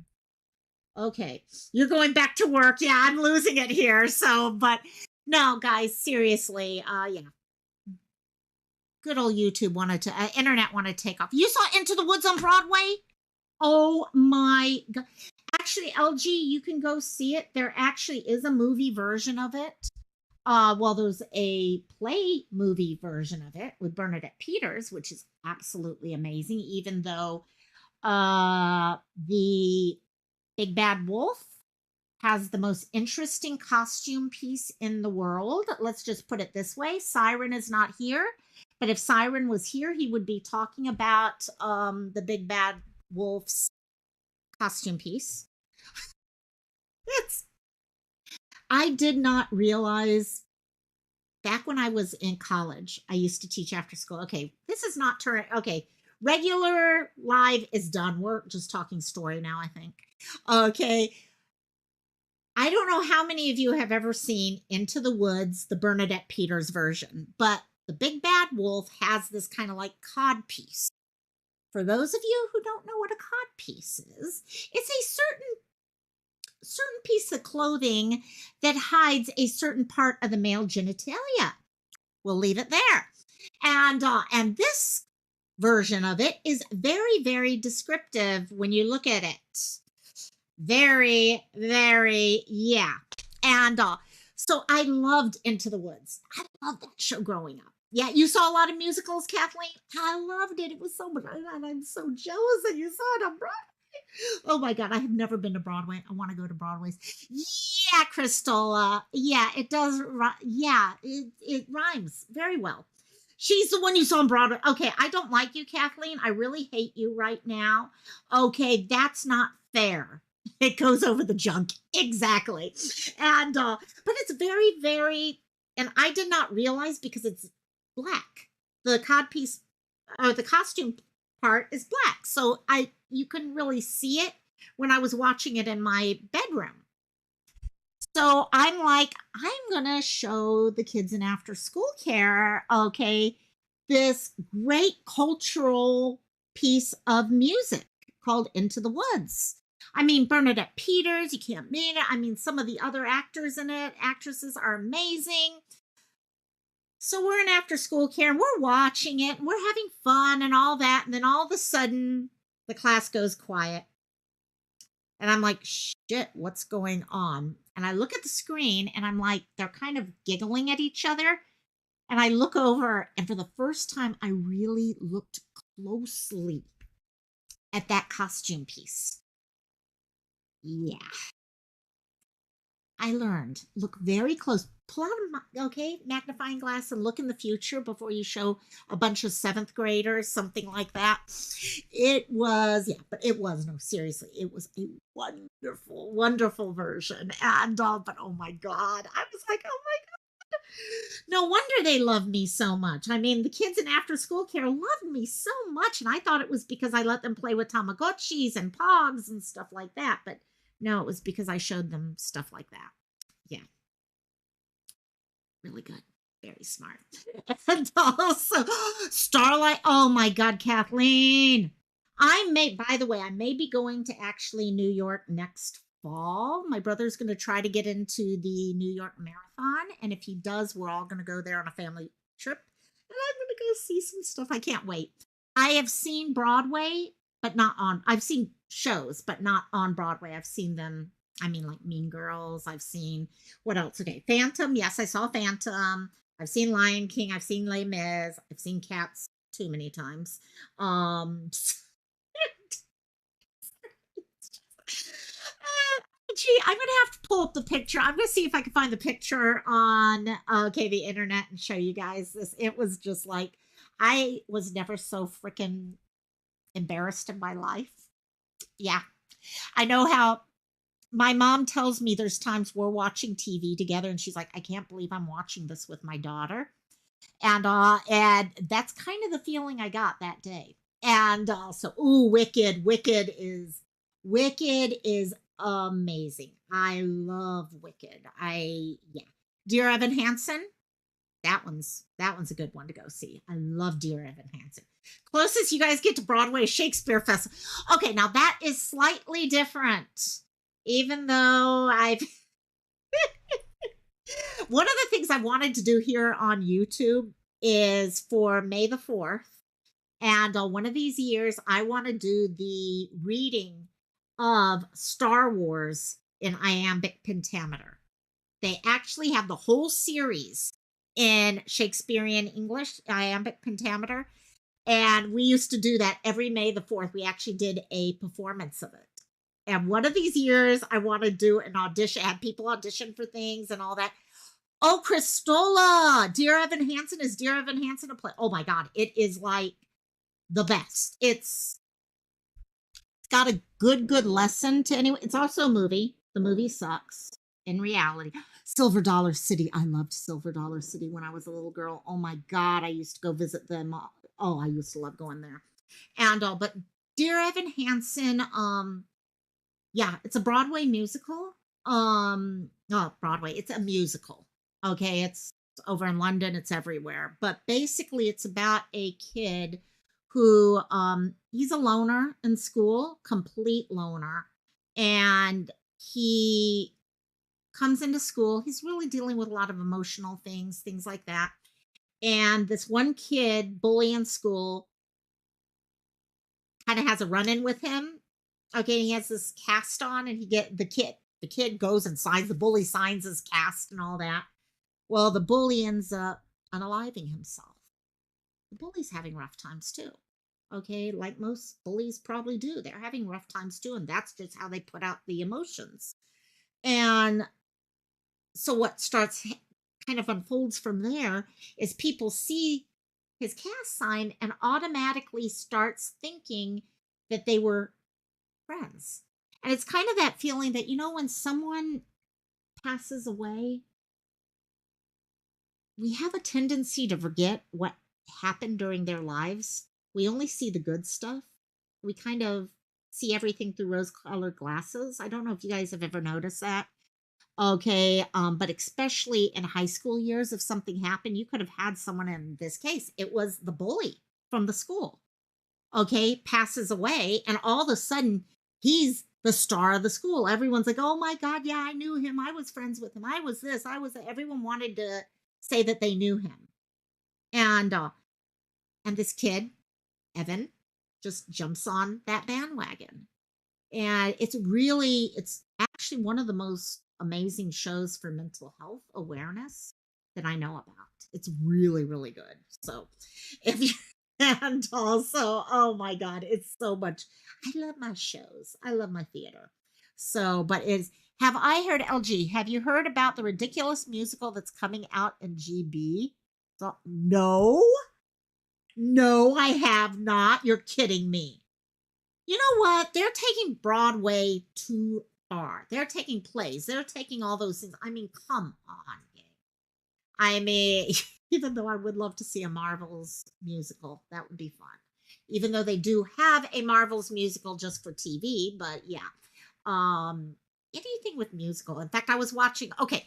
Okay, you're going back to work. Yeah, I'm losing it here. So, but no, guys, seriously, yeah. Good old YouTube internet wanted to take off. You saw Into the Woods on Broadway? Oh my God. Actually, LG, you can go see it. There actually is a movie version of it. There's a play movie version of it with Bernadette Peters, which is absolutely amazing, even though the Big Bad Wolf has the most interesting costume piece in the world. Let's just put it this way. Siren is not here, but if Siren was here, he would be talking about the Big Bad Wolf's costume piece. It's I did not realize back when I was in college, I used to teach after school. Okay, this is not turn. Okay, regular live is done. We're just talking story now, I think. Okay, I don't know how many of you have ever seen Into the Woods, the Bernadette Peters version, but the big bad wolf has this kind of like cod piece. For those of you who don't know what a cod piece is, it's a certain piece of clothing that hides a certain part of the male genitalia. We'll leave it there. And this version of it is very, very descriptive when you look at it. Very, very, yeah. And so I loved Into the Woods. I loved that show growing up. Yeah, you saw a lot of musicals, Kathleen. I loved it. It was so much, and I'm so jealous that you saw it on Broadway. Oh my God, I have never been to Broadway. I want to go to Broadway's. Yeah, Crystal. Yeah, it does. Yeah, it rhymes very well. She's the one you saw on Broadway. Okay, I don't like you, Kathleen. I really hate you right now. Okay, that's not fair. It goes over the junk. Exactly. And but it's very, very, and I did not realize because it's black. The cod piece or the costume part is black. So I you couldn't really see it when I was watching it in my bedroom. So I'm like, I'm gonna show the kids in after school care, okay, this great cultural piece of music called Into the Woods. I mean, Bernadette Peters, you can't mean it. I mean, some of the other actors in it, actresses are amazing. So we're in after school care and we're watching it and we're having fun and all that. And then all of a sudden, the class goes quiet. And I'm like, shit, what's going on? And I look at the screen and I'm like, they're kind of giggling at each other. And I look over, and for the first time, I really looked closely at that costume piece. Yeah, I learned. Look very close. Pull out okay, magnifying glass and look in the future before you show a bunch of seventh graders, something like that. It was, yeah, but it was, no, seriously, it was a wonderful, wonderful version. And but oh my God, I was like, oh my God. No wonder they love me so much. I mean, the kids in after school care loved me so much. And I thought it was because I let them play with Tamagotchis and Pogs and stuff like that. But no, it was because I showed them stuff like that. Yeah, really good. Very smart. And also, Starlight. Oh my God, Kathleen. I may, by the way, I may be going to actually New York next fall. My brother's going to try to get into the New York Marathon. And if he does, we're all going to go there on a family trip. And I'm going to go see some stuff. I can't wait. I have seen Broadway, but not on, I've seen shows, but not on Broadway. I've seen them. I mean, like Mean Girls. I've seen, what else? Okay, Phantom. Yes, I saw Phantom. I've seen Lion King. I've seen Les Mis. I've seen Cats too many times. Um, Gee, I'm gonna have to pull up the picture. I'm gonna see if I can find the picture on okay the internet and show you guys this. It was just like I was never so freaking embarrassed in my life. Yeah, I know how my mom tells me there's times we're watching TV together, and she's like, "I can't believe I'm watching this with my daughter," and that's kind of the feeling I got that day. And so, ooh, Wicked is amazing. I love Wicked. Yeah. Dear Evan Hansen, that one's a good one to go see. I love Dear Evan Hansen. Closest you guys get to Broadway Shakespeare Festival. Okay, now that is slightly different. Even though I've one of the things I wanted to do here on YouTube is for May the 4th. And one of these years, I want to do the reading of Star Wars in iambic pentameter. They actually have the whole series in Shakespearean English, iambic pentameter. And we used to do that every May the 4th. We actually did a performance of it. And one of these years, I want to do an audition, have people audition for things and all that. Oh, Christola! Dear Evan Hansen, is Dear Evan Hansen a play? Oh my God, it is like the best. It's got a good lesson to anyone. It's also a movie. The movie sucks in reality. Silver Dollar City. I loved Silver Dollar City when I was a little girl. Oh my God, I used to go visit them. Oh, I used to love going there. And but Dear Evan Hansen, yeah, it's a Broadway musical. Oh, Broadway, it's a musical. Okay, it's over in London, it's everywhere. But basically it's about a kid who he's a loner in school, complete loner. And he comes into school. He's really dealing with a lot of emotional things, things like that. And this one kid, bully in school, kind of has a run-in with him. Okay, he has this cast on, and the kid goes and signs, the bully signs his cast and all that. Well, the bully ends up unaliving himself. The bully's having rough times too. Okay, like most bullies probably do. They're having rough times too, and that's just how they put out the emotions. And so what kind of unfolds from there is people see his cast sign and automatically starts thinking that they were friends. And it's kind of that feeling that, when someone passes away, we have a tendency to forget what happened during their lives. We only see the good stuff. We kind of see everything through rose colored glasses. I don't know if you guys have ever noticed that. Okay, but especially in high school years, if something happened, you could have had someone, in this case, it was the bully from the school, okay, passes away, and all of a sudden, he's the star of the school. Everyone's like, oh my God, yeah, I knew him. I was friends with him. I was this, I was that. Everyone wanted to say that they knew him. And this kid, Evan, just jumps on that bandwagon. And it's actually one of the most amazing shows for mental health awareness that I know about. It's really, really good. So if you, and also, oh my God, it's so much. I love my shows. I love my theater. So, but have I heard, LG, have you heard about the ridiculous musical that's coming out in GB? So, no, no, I have not. You're kidding me. You know what? They're taking Broadway too far. They're taking plays. They're taking all those things. I mean, come on, gang. I mean, even though I would love to see a Marvels musical, that would be fun. Even though they do have a Marvels musical just for TV, but yeah. Um, Anything with musical. In fact, I was watching. Okay,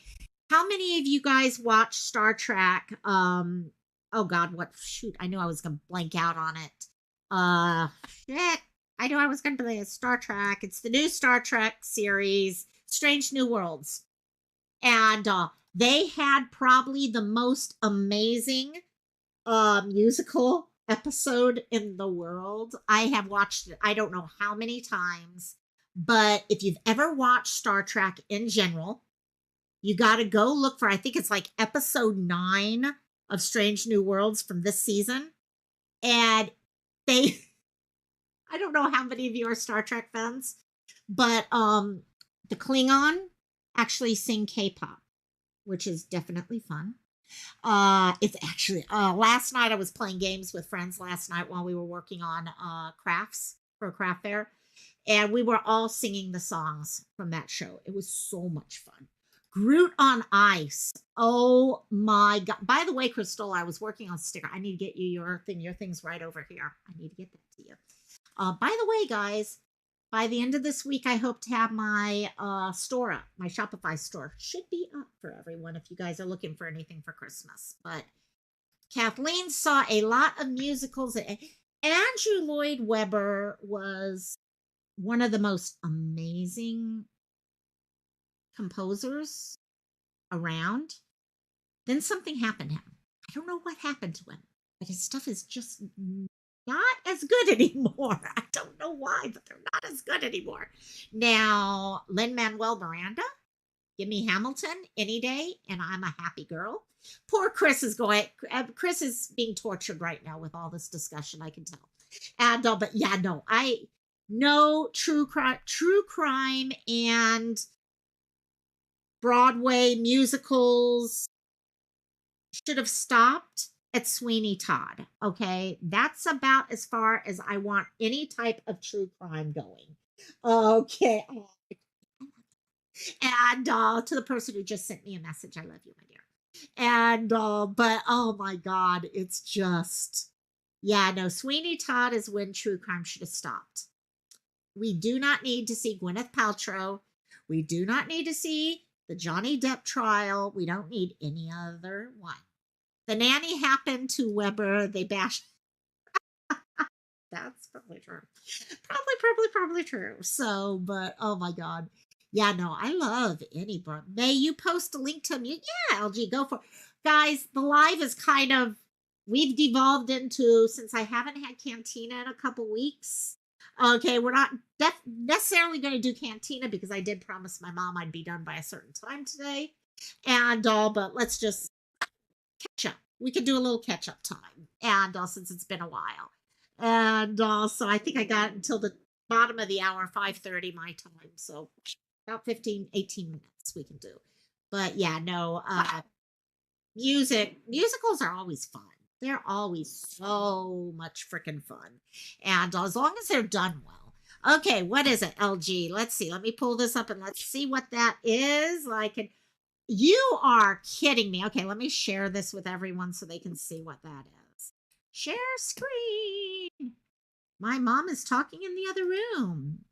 how many of you guys watch Star Trek? Oh God, what? Shoot, I knew I was gonna blank out on it. Shit. I knew I was going to play a Star Trek. It's the new Star Trek series, Strange New Worlds. And they had probably the most amazing musical episode in the world. I have watched it, I don't know how many times, but if you've ever watched Star Trek in general, you got to go look for, I think it's like episode 9 of Strange New Worlds from this season. And they, I don't know how many of you are Star Trek fans, but the Klingon actually sing K-pop, which is definitely fun. It's actually last night I was playing games with friends last night while we were working on crafts for a craft fair, and we were all singing the songs from that show. It was so much fun. Groot on Ice. Oh my God. By the way, Crystal, I was working on sticker. I need to get you your thing. Your thing's right over here. I need to get that to you. By the way, guys, by the end of this week, I hope to have my store up. My Shopify store should be up for everyone if you guys are looking for anything for Christmas. But Kathleen saw a lot of musicals. Andrew Lloyd Webber was one of the most amazing composers around. Then something happened to him. I don't know what happened to him, but his stuff is just not as good anymore. I don't know why, but they're not as good anymore. Now, Lin-Manuel Miranda, give me Hamilton any day, and I'm a happy girl. Poor Chris Chris is being tortured right now with all this discussion, I can tell. And, but yeah, no true crime and Broadway musicals should have stopped It's Sweeney Todd. Okay. That's about as far as I want any type of true crime going. Okay. And to the person who just sent me a message, I love you, my dear. And but oh my God, it's just yeah, no, Sweeney Todd is when true crime should have stopped. We do not need to see Gwyneth Paltrow. We do not need to see the Johnny Depp trial. We don't need any other one. The nanny happened to Weber. They bashed. That's probably true. Probably true. So, but oh my God. Yeah, no, I love any book. May you post a link to me? Yeah, LG, go for it. Guys, the live is kind of, we've devolved into, since I haven't had Cantina in a couple weeks. Okay, we're not necessarily going to do Cantina because I did promise my mom I'd be done by a certain time today. And, but let's just catch up. We could do a little catch up time. And since it's been a while. And so I think I got until the bottom of the hour, 5:30 my time. So about 15, 18 minutes we can do. But yeah, no, musicals are always fun. They're always so much freaking fun. And as long as they're done well. Okay, what is it, LG? Let's see. Let me pull this up and let's see what that is. You are kidding me. Okay, let me share this with everyone so they can see what that is. Share screen. My mom is talking in the other room.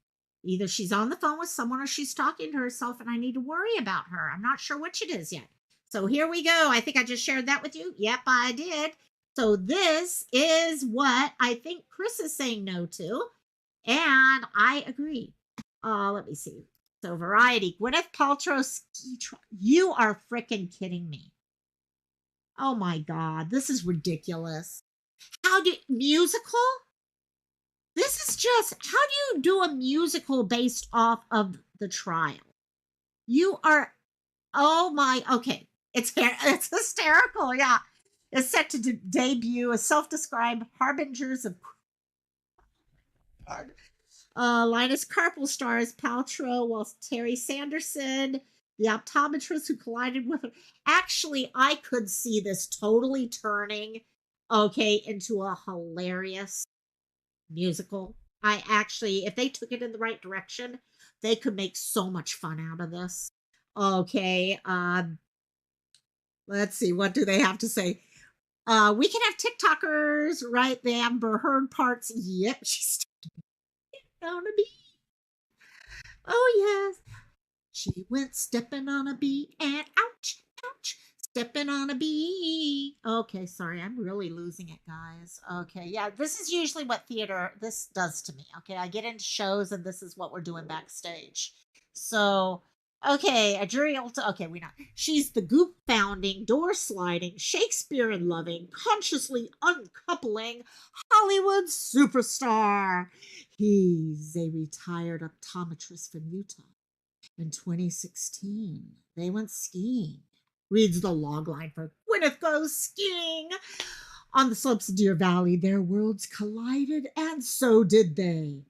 Either she's on the phone with someone or she's talking to herself and I need to worry about her. I'm not sure which it is yet. So here we go. I think I just shared that with you. Yep, I did. So this is what I think Chris is saying no to. And I agree. Let me see. So Variety, Gwyneth Paltrow ski trial. You are freaking kidding me. Oh my God, this is ridiculous. Musical? This is just, how do you do a musical based off of the trial? You are, oh my, okay. It's hysterical, yeah. It's set to debut a self-described harbingers of Linus Carpel stars Paltrow, whilst Terry Sanderson, the optometrist who collided with her. Actually, I could see this totally turning, okay, into a hilarious musical. I actually, if they took it in the right direction, they could make so much fun out of this. Okay, let's see, what do they have to say? We can have TikTokers, right? The Amber Heard parts. Yep, she's on a bee. Oh yes, she went stepping on a bee and ouch, ouch, stepping on a bee. Okay, sorry, I'm really losing it, guys. Okay, yeah, this is usually what theater this does to me. Okay, I get into shows and this is what we're doing backstage. So, okay, a jury okay, we know. She's the goop founding, door sliding, Shakespeare loving, consciously uncoupling Hollywood superstar. He's a retired optometrist from Utah. In 2016, they went skiing. Reads the logline for Gwyneth Goes Skiing. On the slopes of Deer Valley, their worlds collided, and so did they.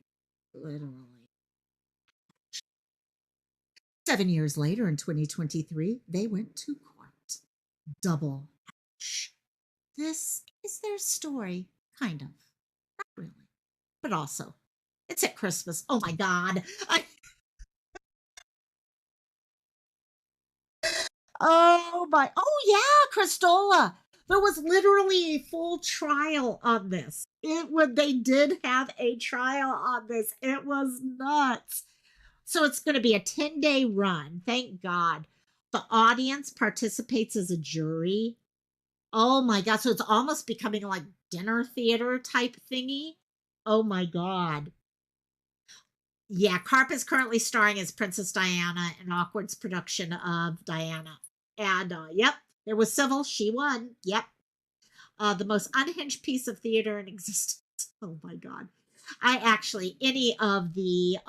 Literally. 7 years later, in 2023, they went to court. Double ouch. This is their story, kind of. Not really. But also, it's at Christmas. Oh my God. Oh my, oh yeah, Christola. There was literally a full trial on this. They did have a trial on this. It was nuts. So it's going to be a 10-day run. Thank God. The audience participates as a jury. Oh my God. So it's almost becoming like dinner theater type thingy. Oh my God. Yeah, Karp is currently starring as Princess Diana in Awkward's production of Diana. And yep, there was civil. She won. Yep. The most unhinged piece of theater in existence. Oh my God. I actually, any of the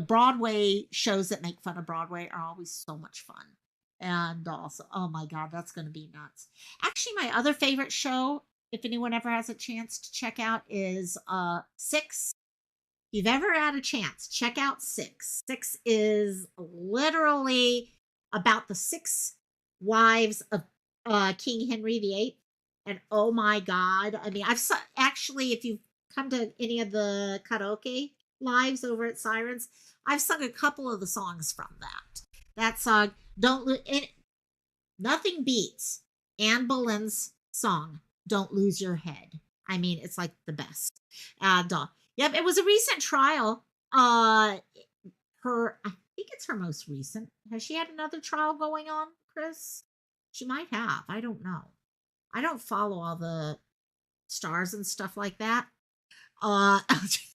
Broadway shows that make fun of Broadway are always so much fun. And also, oh my God, that's going to be nuts. Actually, my other favorite show, if anyone ever has a chance to check out, is Six. If you've ever had a chance, check out Six. Six is literally about the six wives of King Henry VIII. And oh my God, I mean, actually, if you've come to any of the karaoke lives over at Sirens, I've sung a couple of the songs from that. That song, don't lo- it, nothing beats Anne Boleyn's song, "Don't Lose Your Head." I mean, it's like the best. And yep, it was a recent trial. I think it's her most recent. Has she had another trial going on, Chris? She might have. I don't know. I don't follow all the stars and stuff like that. Uh,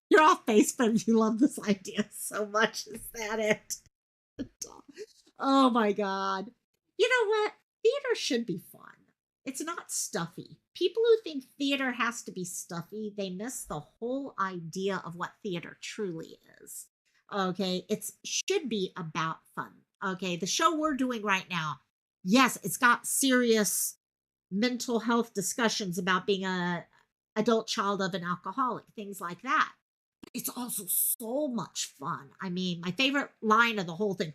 you're off Facebook. You love this idea so much. Is that it? Oh my God. You know what? Theater should be fun. It's not stuffy. People who think theater has to be stuffy, they miss the whole idea of what theater truly is. Okay. It should be about fun. Okay. The show we're doing right now, yes, it's got serious mental health discussions about being a adult child of an alcoholic, things like that. It's also so much fun. I mean, my favorite line of the whole thing,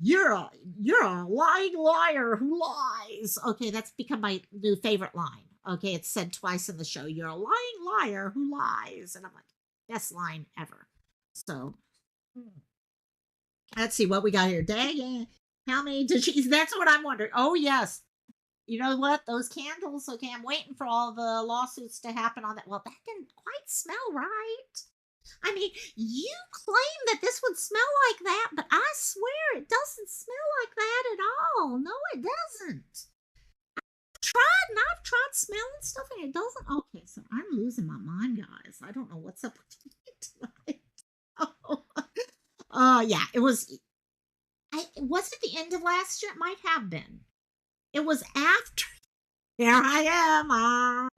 you're a you're a lying liar who lies. Okay, that's become my new favorite line. Okay, it's said twice in the show. You're a lying liar who lies. And I'm like, best line ever. So let's see what we got here. Dang it. How many did she? That's what I'm wondering. Oh, yes. You know what? Those candles. Okay, I'm waiting for all the lawsuits to happen on that. Well, that didn't quite smell right. I mean, you claim that this would smell like that, but I swear it doesn't smell like that at all. No, it doesn't. I've tried smelling stuff and it doesn't. Okay, so I'm losing my mind, guys. I don't know what's up with me tonight. Oh, yeah, it was. Was it the end of last year? It might have been. It was after. Here I am.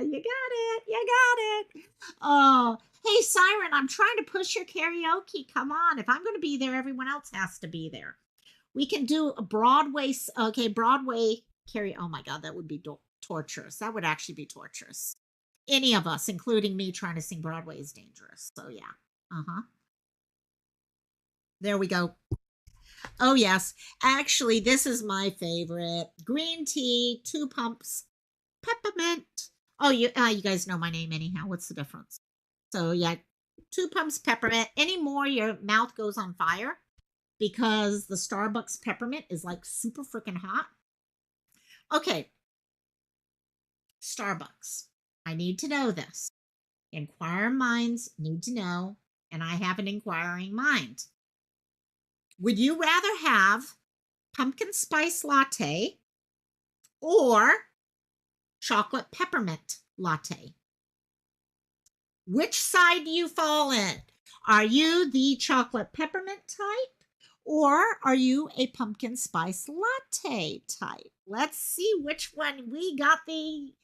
You got it. You got it. Oh, hey, Siren, I'm trying to push your karaoke. Come on. If I'm going to be there, everyone else has to be there. We can do a Broadway. Okay, Broadway karaoke. Oh my God, that would be torturous. That would actually be torturous. Any of us, including me, trying to sing Broadway is dangerous. So, yeah. Uh huh. There we go. Oh, yes. Actually, this is my favorite green tea, 2 pumps, peppermint. Oh, you guys know my name anyhow. What's the difference? So yeah, 2 pumps peppermint. Any more, your mouth goes on fire because the Starbucks peppermint is like super freaking hot. Okay, Starbucks. I need to know this. Inquiring minds need to know, and I have an inquiring mind. Would you rather have pumpkin spice latte or chocolate peppermint latte? Which side do you fall in? Are you the chocolate peppermint type or are you a pumpkin spice latte type? Let's see which one we got the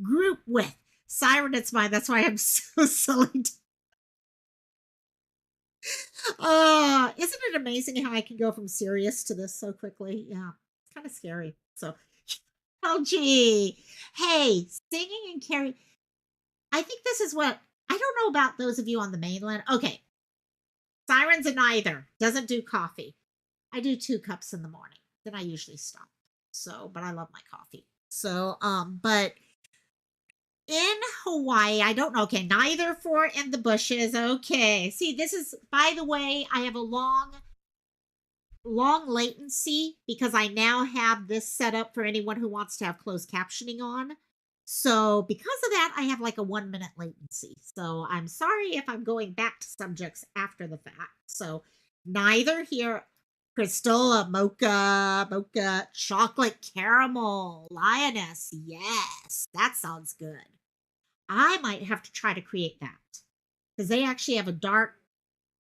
group with. Siren, it's mine. That's why I'm so silly. Isn't it amazing how I can go from serious to this so quickly? Yeah, it's kind of scary. So, oh, gee. Hey, singing and carry. I think this is what I don't know about those of you on the mainland. Okay, Sirens and neither doesn't do coffee. I do 2 cups in the morning. Then I usually stop. So, but I love my coffee. So, but in Hawaii, I don't know. Okay, neither for in the bushes. Okay. See, this is, by the way, I have a long latency because I now have this set up for anyone who wants to have closed captioning on. So because of that, I have like a 1 minute latency. So I'm sorry if I'm going back to subjects after the fact. So neither here. Crystal, mocha, chocolate caramel, lioness. Yes, that sounds good. I might have to try to create that because they actually have a dark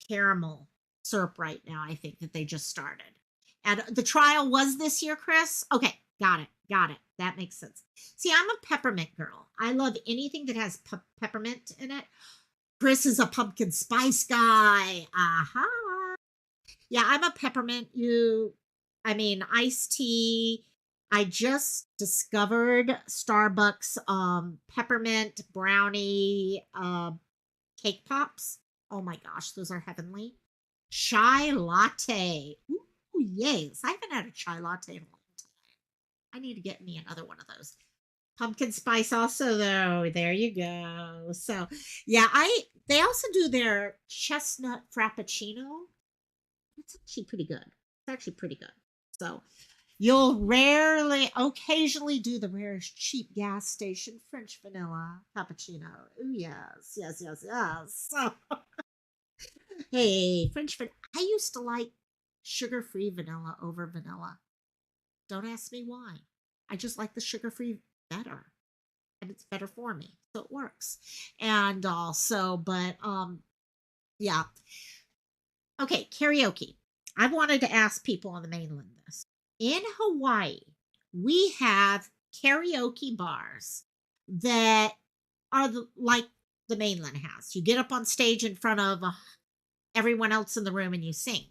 caramel syrup right now, I think, that they just started. And the trial was this year, Chris? Okay, got it. Got it. That makes sense. See, I'm a peppermint girl. I love anything that has peppermint in it. Chris is a pumpkin spice guy. Aha. Yeah, I'm a peppermint. I mean, iced tea. I just discovered Starbucks peppermint brownie cake pops. Oh my gosh, those are heavenly. Chai latte. Ooh, yes. I haven't had a chai latte in a long time. I need to get me another one of those. Pumpkin spice also though. There you go. So yeah, I they also do their chestnut frappuccino. It's actually pretty good. It's actually pretty good. So you'll rarely, occasionally do the rarest cheap gas station French vanilla cappuccino. Oh yes, yes, yes, yes. So hey, French vanilla. I used to like sugar-free vanilla over vanilla. Don't ask me why. I just like the sugar-free better, and it's better for me, so it works. And also, but yeah. Okay, karaoke. I've wanted to ask people on the mainland this. In Hawaii, we have karaoke bars that are like the mainland has. You get up on stage in front of everyone else in the room and you sing.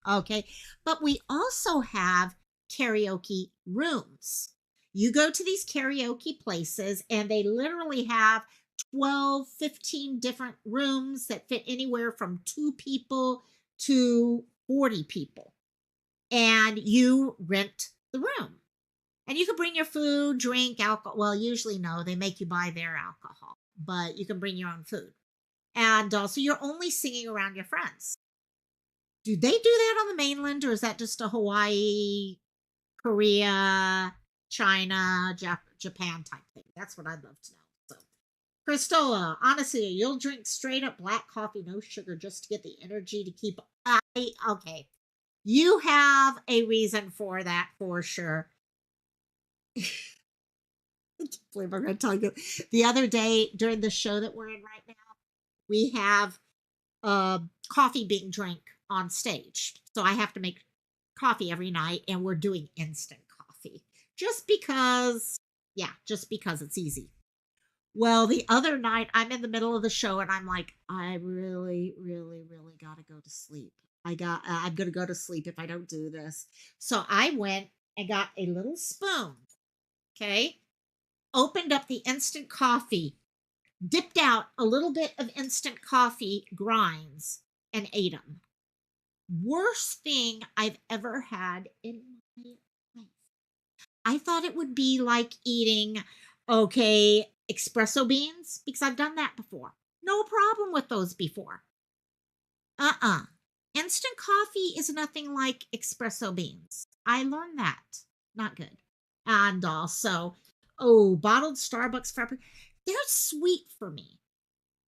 Okay. But we also have karaoke rooms. You go to these karaoke places and they literally have 12, 15 different rooms that fit anywhere from 2 people to 40 people. And you rent the room. And you can bring your food, drink, alcohol. Well, usually no, they make you buy their alcohol, but you can bring your own food. And so you're only singing around your friends. Do they do that on the mainland, or is that just a Hawaii, Korea, China, Japan type thing? That's what I'd love to know. So, Christola, honestly, you'll drink straight up black coffee, no sugar, just to get the energy to keep. Okay, you have a reason for that for sure. I can't believe I'm going to tell you. The other day during the show that we're in right now, we have coffee being drank on stage. So I have to make coffee every night, and we're doing instant coffee just because, yeah, just because it's easy. Well, the other night I'm in the middle of the show and I'm like, I really, really, really got to go to sleep. I'm going to go to sleep if I don't do this. So I went and got a little spoon. Okay. Opened up the instant coffee, dipped out a little bit of instant coffee grinds, and ate them. Worst thing I've ever had in my life. I thought it would be like eating, okay, espresso beans, because I've done that before. No problem with those before. Instant coffee is nothing like espresso beans. I learned that. Not good. And also, oh, bottled Starbucks Frappuccino. They're sweet for me.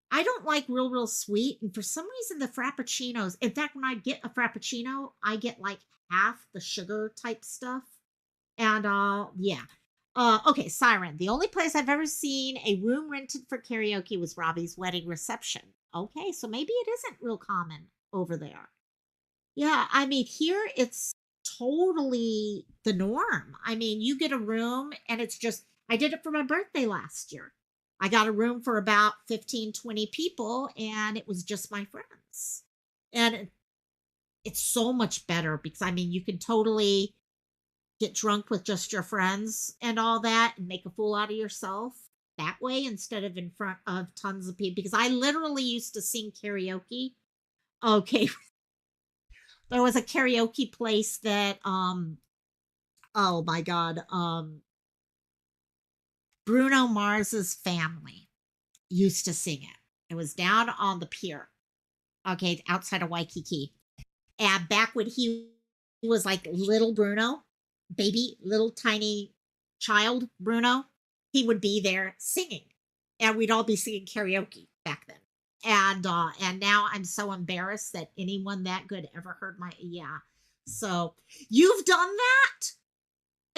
I don't like real sweet. And for some reason, the Frappuccinos, in fact, when I get a Frappuccino, I get like half the sugar type stuff. And yeah. Okay, Siren. The only place I've ever seen a room rented for karaoke was Robbie's wedding reception. Okay, so maybe it isn't real common over there. Yeah, I mean, here it's totally the norm. I mean, you get a room and it's just, I did it for my birthday last year. I got a room for about 15, 20 people, and it was just my friends. And it's so much better because, I mean, you can totally get drunk with just your friends and all that and make a fool out of yourself that way instead of in front of tons of people. Because I literally used to sing karaoke. Okay, there was a karaoke place that oh my god, Bruno Mars's family used to sing it. It was down on the pier, okay, outside of Waikiki. And back when he was like little Bruno, baby, little tiny child Bruno, he would be there singing. And we'd all be singing karaoke back then. And now I'm so embarrassed that anyone that good ever heard my, yeah. So you've done that?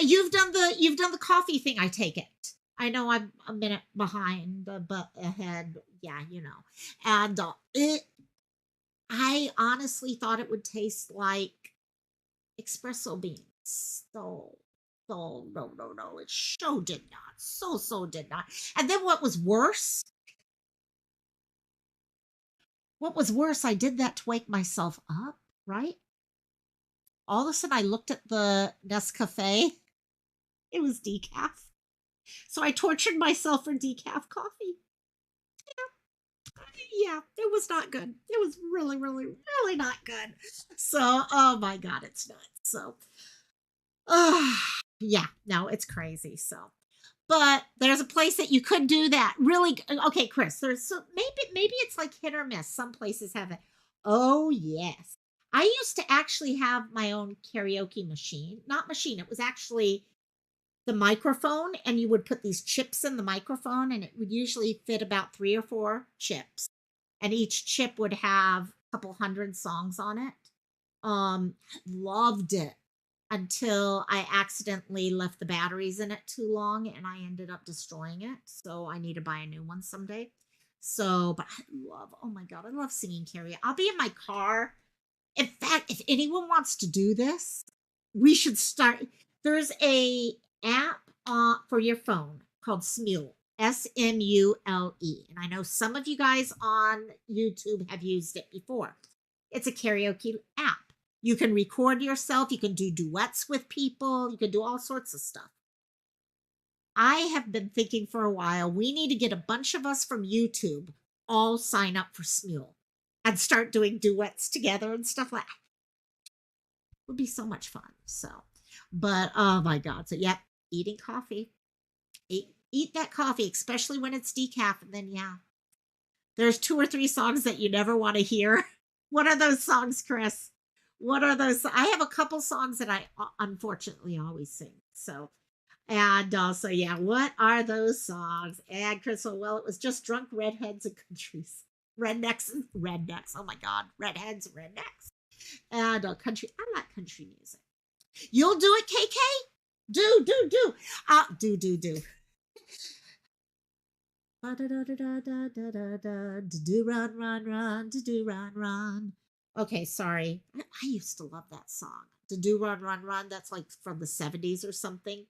You've done the coffee thing, I take it. I know I'm a minute behind, but ahead. Yeah, you know. And I honestly thought it would taste like espresso beans. So no, no, no. It so did not. So did not. And then what was worse? What was worse? I did that to wake myself up. Right. All of a sudden, I looked at the Nescafe. It was decaf. So I tortured myself for decaf coffee. Yeah, it was not good. It was really, really, really not good. So, oh my God, it's nuts. So, yeah, no, it's crazy. So, But there's a place that you could do that. Really, okay, Chris. There's so maybe it's like hit or miss. Some places have it. Oh yes, I used to actually have my own karaoke machine. Not machine. It was actually the microphone, and you would put these chips in the microphone, and it would usually fit about 3 or 4 chips, and each chip would have a couple hundred songs on it. Loved it until I accidentally left the batteries in it too long and I ended up destroying it. So I need to buy a new one someday. So, but I love, oh my God, I love singing karaoke. I'll be in my car. In fact, if anyone wants to do this, we should start. There's a app for your phone called Smule, Smule. And I know some of you guys on YouTube have used it before. It's a karaoke app. You can record yourself. You can do duets with people. You can do all sorts of stuff. I have been thinking for a while, we need to get a bunch of us from YouTube all sign up for Smule and start doing duets together and stuff like that. It would be so much fun. So, but oh my God. So, yeah, eating coffee. Eat that coffee, especially when it's decaf. And then, yeah, there's 2 or 3 songs that you never want to hear. What are those songs, Chris? What are those? I have a couple songs that I unfortunately always sing. So, and so yeah, what are those songs? And Crystal, well, it was just drunk redheads and countries, rednecks and rednecks. Oh my God, redheads and rednecks, and country. I like country music. You'll do it, KK. Do. Do. Do run, do run. Okay, sorry. I used to love that song. Do run. That's like from the 70s or something.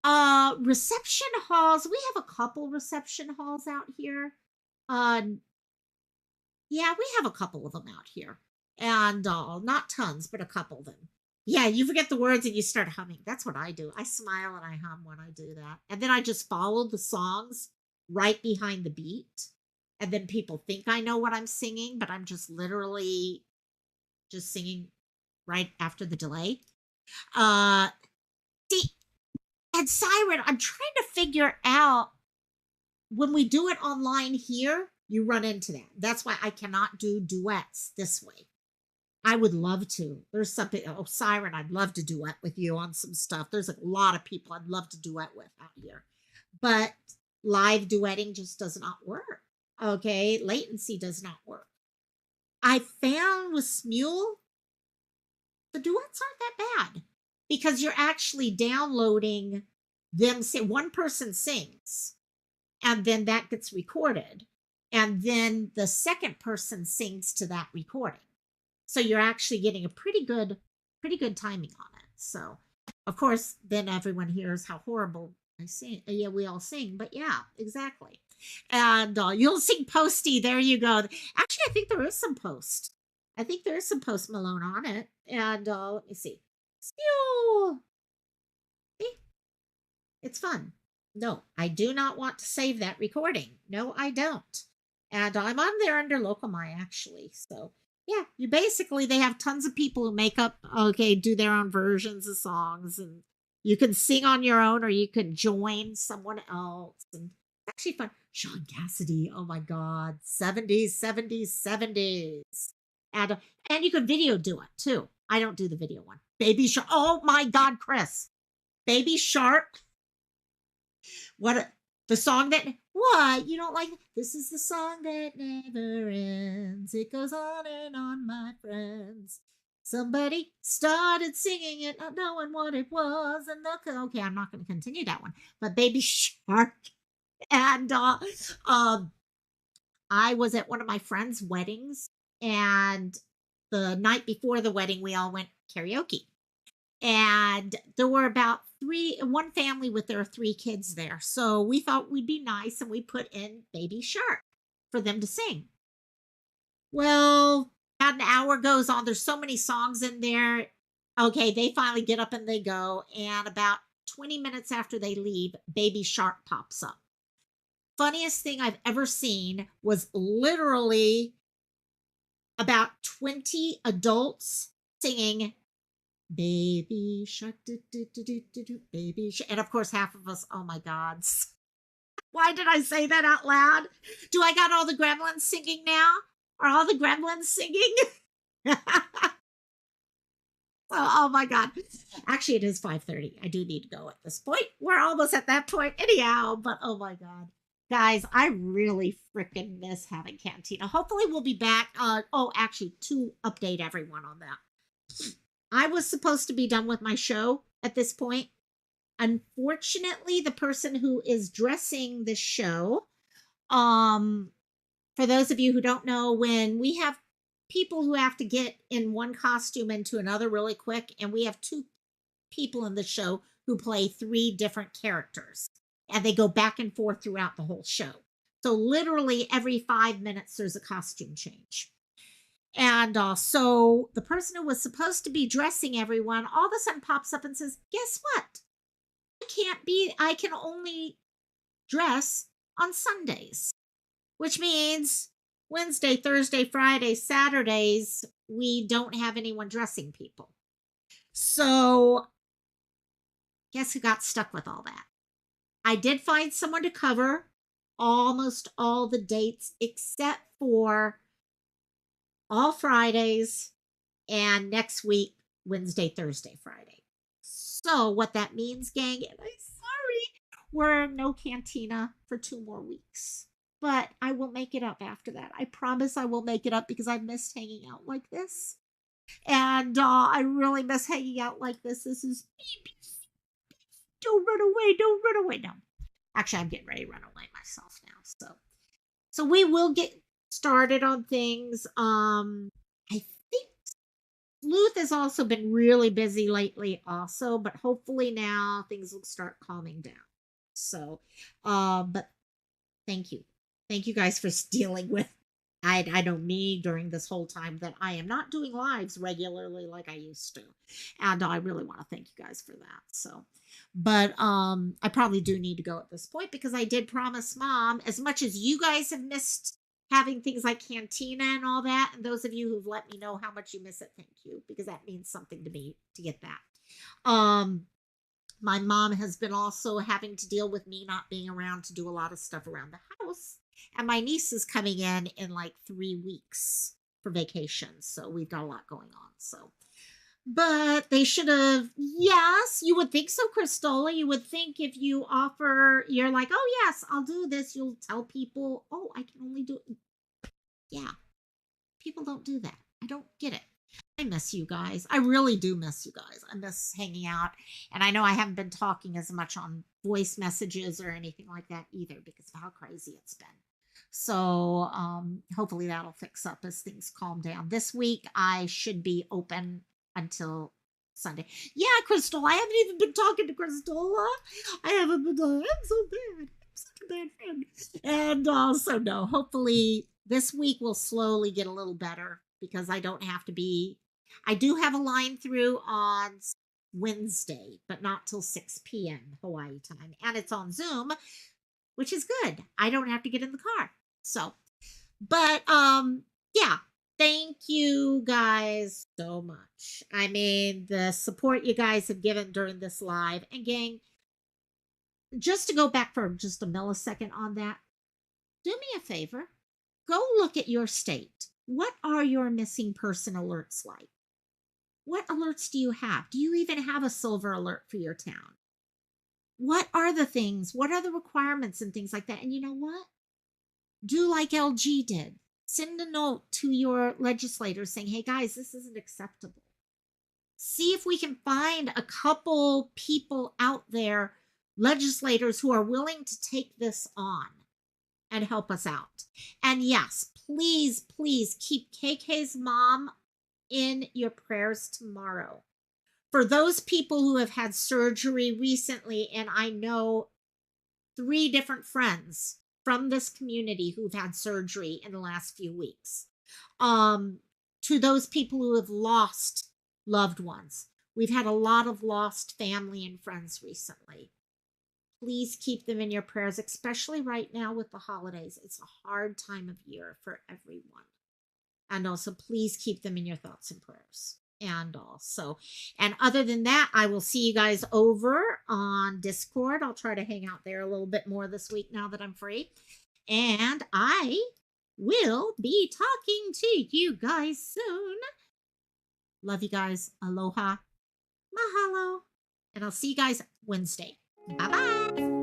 Reception halls. We have a couple reception halls out here. Yeah, we have a couple of them out here. And not tons, but a couple of them. Yeah, you forget the words and you start humming. That's what I do. I smile and I hum when I do that. And then I just follow the songs right behind the beat. And then people think I know what I'm singing, but I'm just literally just singing right after the delay. Uh see, and Siren, I'm trying to figure out when we do it online here, you run into that. That's why I cannot do duets this way. I would love to. There's something, oh, Siren, I'd love to duet with you on some stuff. There's a lot of people I'd love to duet with out here. But live duetting just does not work. Okay, latency does not work. I found with Smule, the duets aren't that bad because you're actually downloading them. Say one person sings and then that gets recorded. And then the second person sings to that recording. So you're actually getting a pretty good timing on it. So of course, then everyone hears how horrible I sing. Yeah, we all sing, but yeah, exactly. And you'll sing Posty. There you go. Actually, I think there is some Post. I think there is some Post Malone on it. And let me see. See, it's fun. No, I do not want to save that recording. No, I don't. And I'm on there under Local My actually. So yeah, you basically, they have tons of people who make up, okay, do their own versions of songs, and you can sing on your own or you can join someone else. And it's actually fun. Sean Cassidy, oh my God, 70s. And you can video do it too. I don't do the video one. Baby Shark. Oh my God, Chris. Baby Shark. The song that, what? You don't like? This is the song that never ends. It goes on and on, my friends. Somebody started singing it, not knowing what it was. And okay, I'm not going to continue that one. But Baby Shark. And I was at one of my friends' weddings. And the night before the wedding, we all went karaoke. And there were about one family with their 3 kids there. So we thought we'd be nice and we put in Baby Shark for them to sing. Well, about an hour goes on. There's so many songs in there. Okay, they finally get up and they go. And about 20 minutes after they leave, Baby Shark pops up. Funniest thing I've ever seen was literally about 20 adults singing Baby shark, do, do, do, do, do, do, baby shark. And of course, half of us, oh my gods. Why did I say that out loud? Do I got all the gremlins singing now? Are all the gremlins singing? Oh my God. Actually, it is 5:30. I do need to go at this point. We're almost at that point anyhow, but oh my God. Guys, I really freaking miss having Cantina. Hopefully we'll be back. Actually, to update everyone on that. I was supposed to be done with my show at this point. Unfortunately, the person who is dressing the show, um, for those of you who don't know, when we have people who have to get in one costume into another really quick, and we have two people in the show who play three different characters, and they go back and forth throughout the whole show. So literally every 5 minutes, there's a costume change. And so the person who was supposed to be dressing everyone all of a sudden pops up and says, guess what? I can only dress on Sundays, which means Wednesday, Thursday, Friday, Saturdays, we don't have anyone dressing people. So guess who got stuck with all that? I did find someone to cover almost all the dates except for all Fridays and next week, Wednesday, Thursday, Friday. So what that means, gang, and I'm sorry, we're no Cantina for 2 more weeks. But I will make it up after that. I promise I will make it up because I missed hanging out like this. And I really miss hanging out like this. This is, don't run away, don't run away. No, actually, I'm getting ready to run away myself now. So we will get started on things. I think Sleuth has also been really busy lately also, but hopefully now things will start calming down. So, but thank you. Thank you guys for dealing with, I know me during this whole time that I am not doing lives regularly like I used to. And I really want to thank you guys for that. So, but I probably do need to go at this point because I did promise Mom, as much as you guys have missed having things like Cantina and all that, and those of you who've let me know how much you miss it, thank you, because that means something to me to get that. My mom has been also having to deal with me not being around to do a lot of stuff around the house. And my niece is coming in like 3 weeks for vacation. So we've got a lot going on. So, but they should have, yes, you would think so, Cristola. You would think if you offer, you're like, oh, yes, I'll do this. You'll tell people, oh, I can only do it. Yeah, people don't do that. I don't get it. I miss you guys. I really do miss you guys. I miss hanging out. And I know I haven't been talking as much on voice messages or anything like that either because of how crazy it's been. So hopefully that'll fix up as things calm down. This week I should be open until Sunday. Yeah, Crystal, I haven't even been talking to Cristola. I haven't been. I'm so bad. I'm such a bad friend. And also, no, hopefully this week will slowly get a little better because I don't have to be. I do have a line through on Wednesday, but not till 6 p.m. Hawaii time. And it's on Zoom, which is good. I don't have to get in the car. So, but yeah, thank you guys so much. I mean, the support you guys have given during this live. And gang, just to go back for just a millisecond on that, do me a favor. Go look at your state. What are your missing person alerts like? What alerts do you have? Do you even have a silver alert for your town? What are the things? What are the requirements and things like that? And you know what? Do like LG did. Send a note to your legislators saying, hey guys, this isn't acceptable. See if we can find a couple people out there, legislators who are willing to take this on and help us out. And yes, please, please keep KK's mom in your prayers tomorrow. For those people who have had surgery recently, and I know 3 different friends from this community who've had surgery in the last few weeks, to those people who have lost loved ones. We've had a lot of lost family and friends recently. Please keep them in your prayers, especially right now with the holidays. It's a hard time of year for everyone. And also, please keep them in your thoughts and prayers. and also. And other than that, I will see you guys over on Discord. I'll try to hang out there a little bit more this week now that I'm free. And I will be talking to you guys soon. Love you guys. Aloha. Mahalo. And I'll see you guys Wednesday. Bye bye.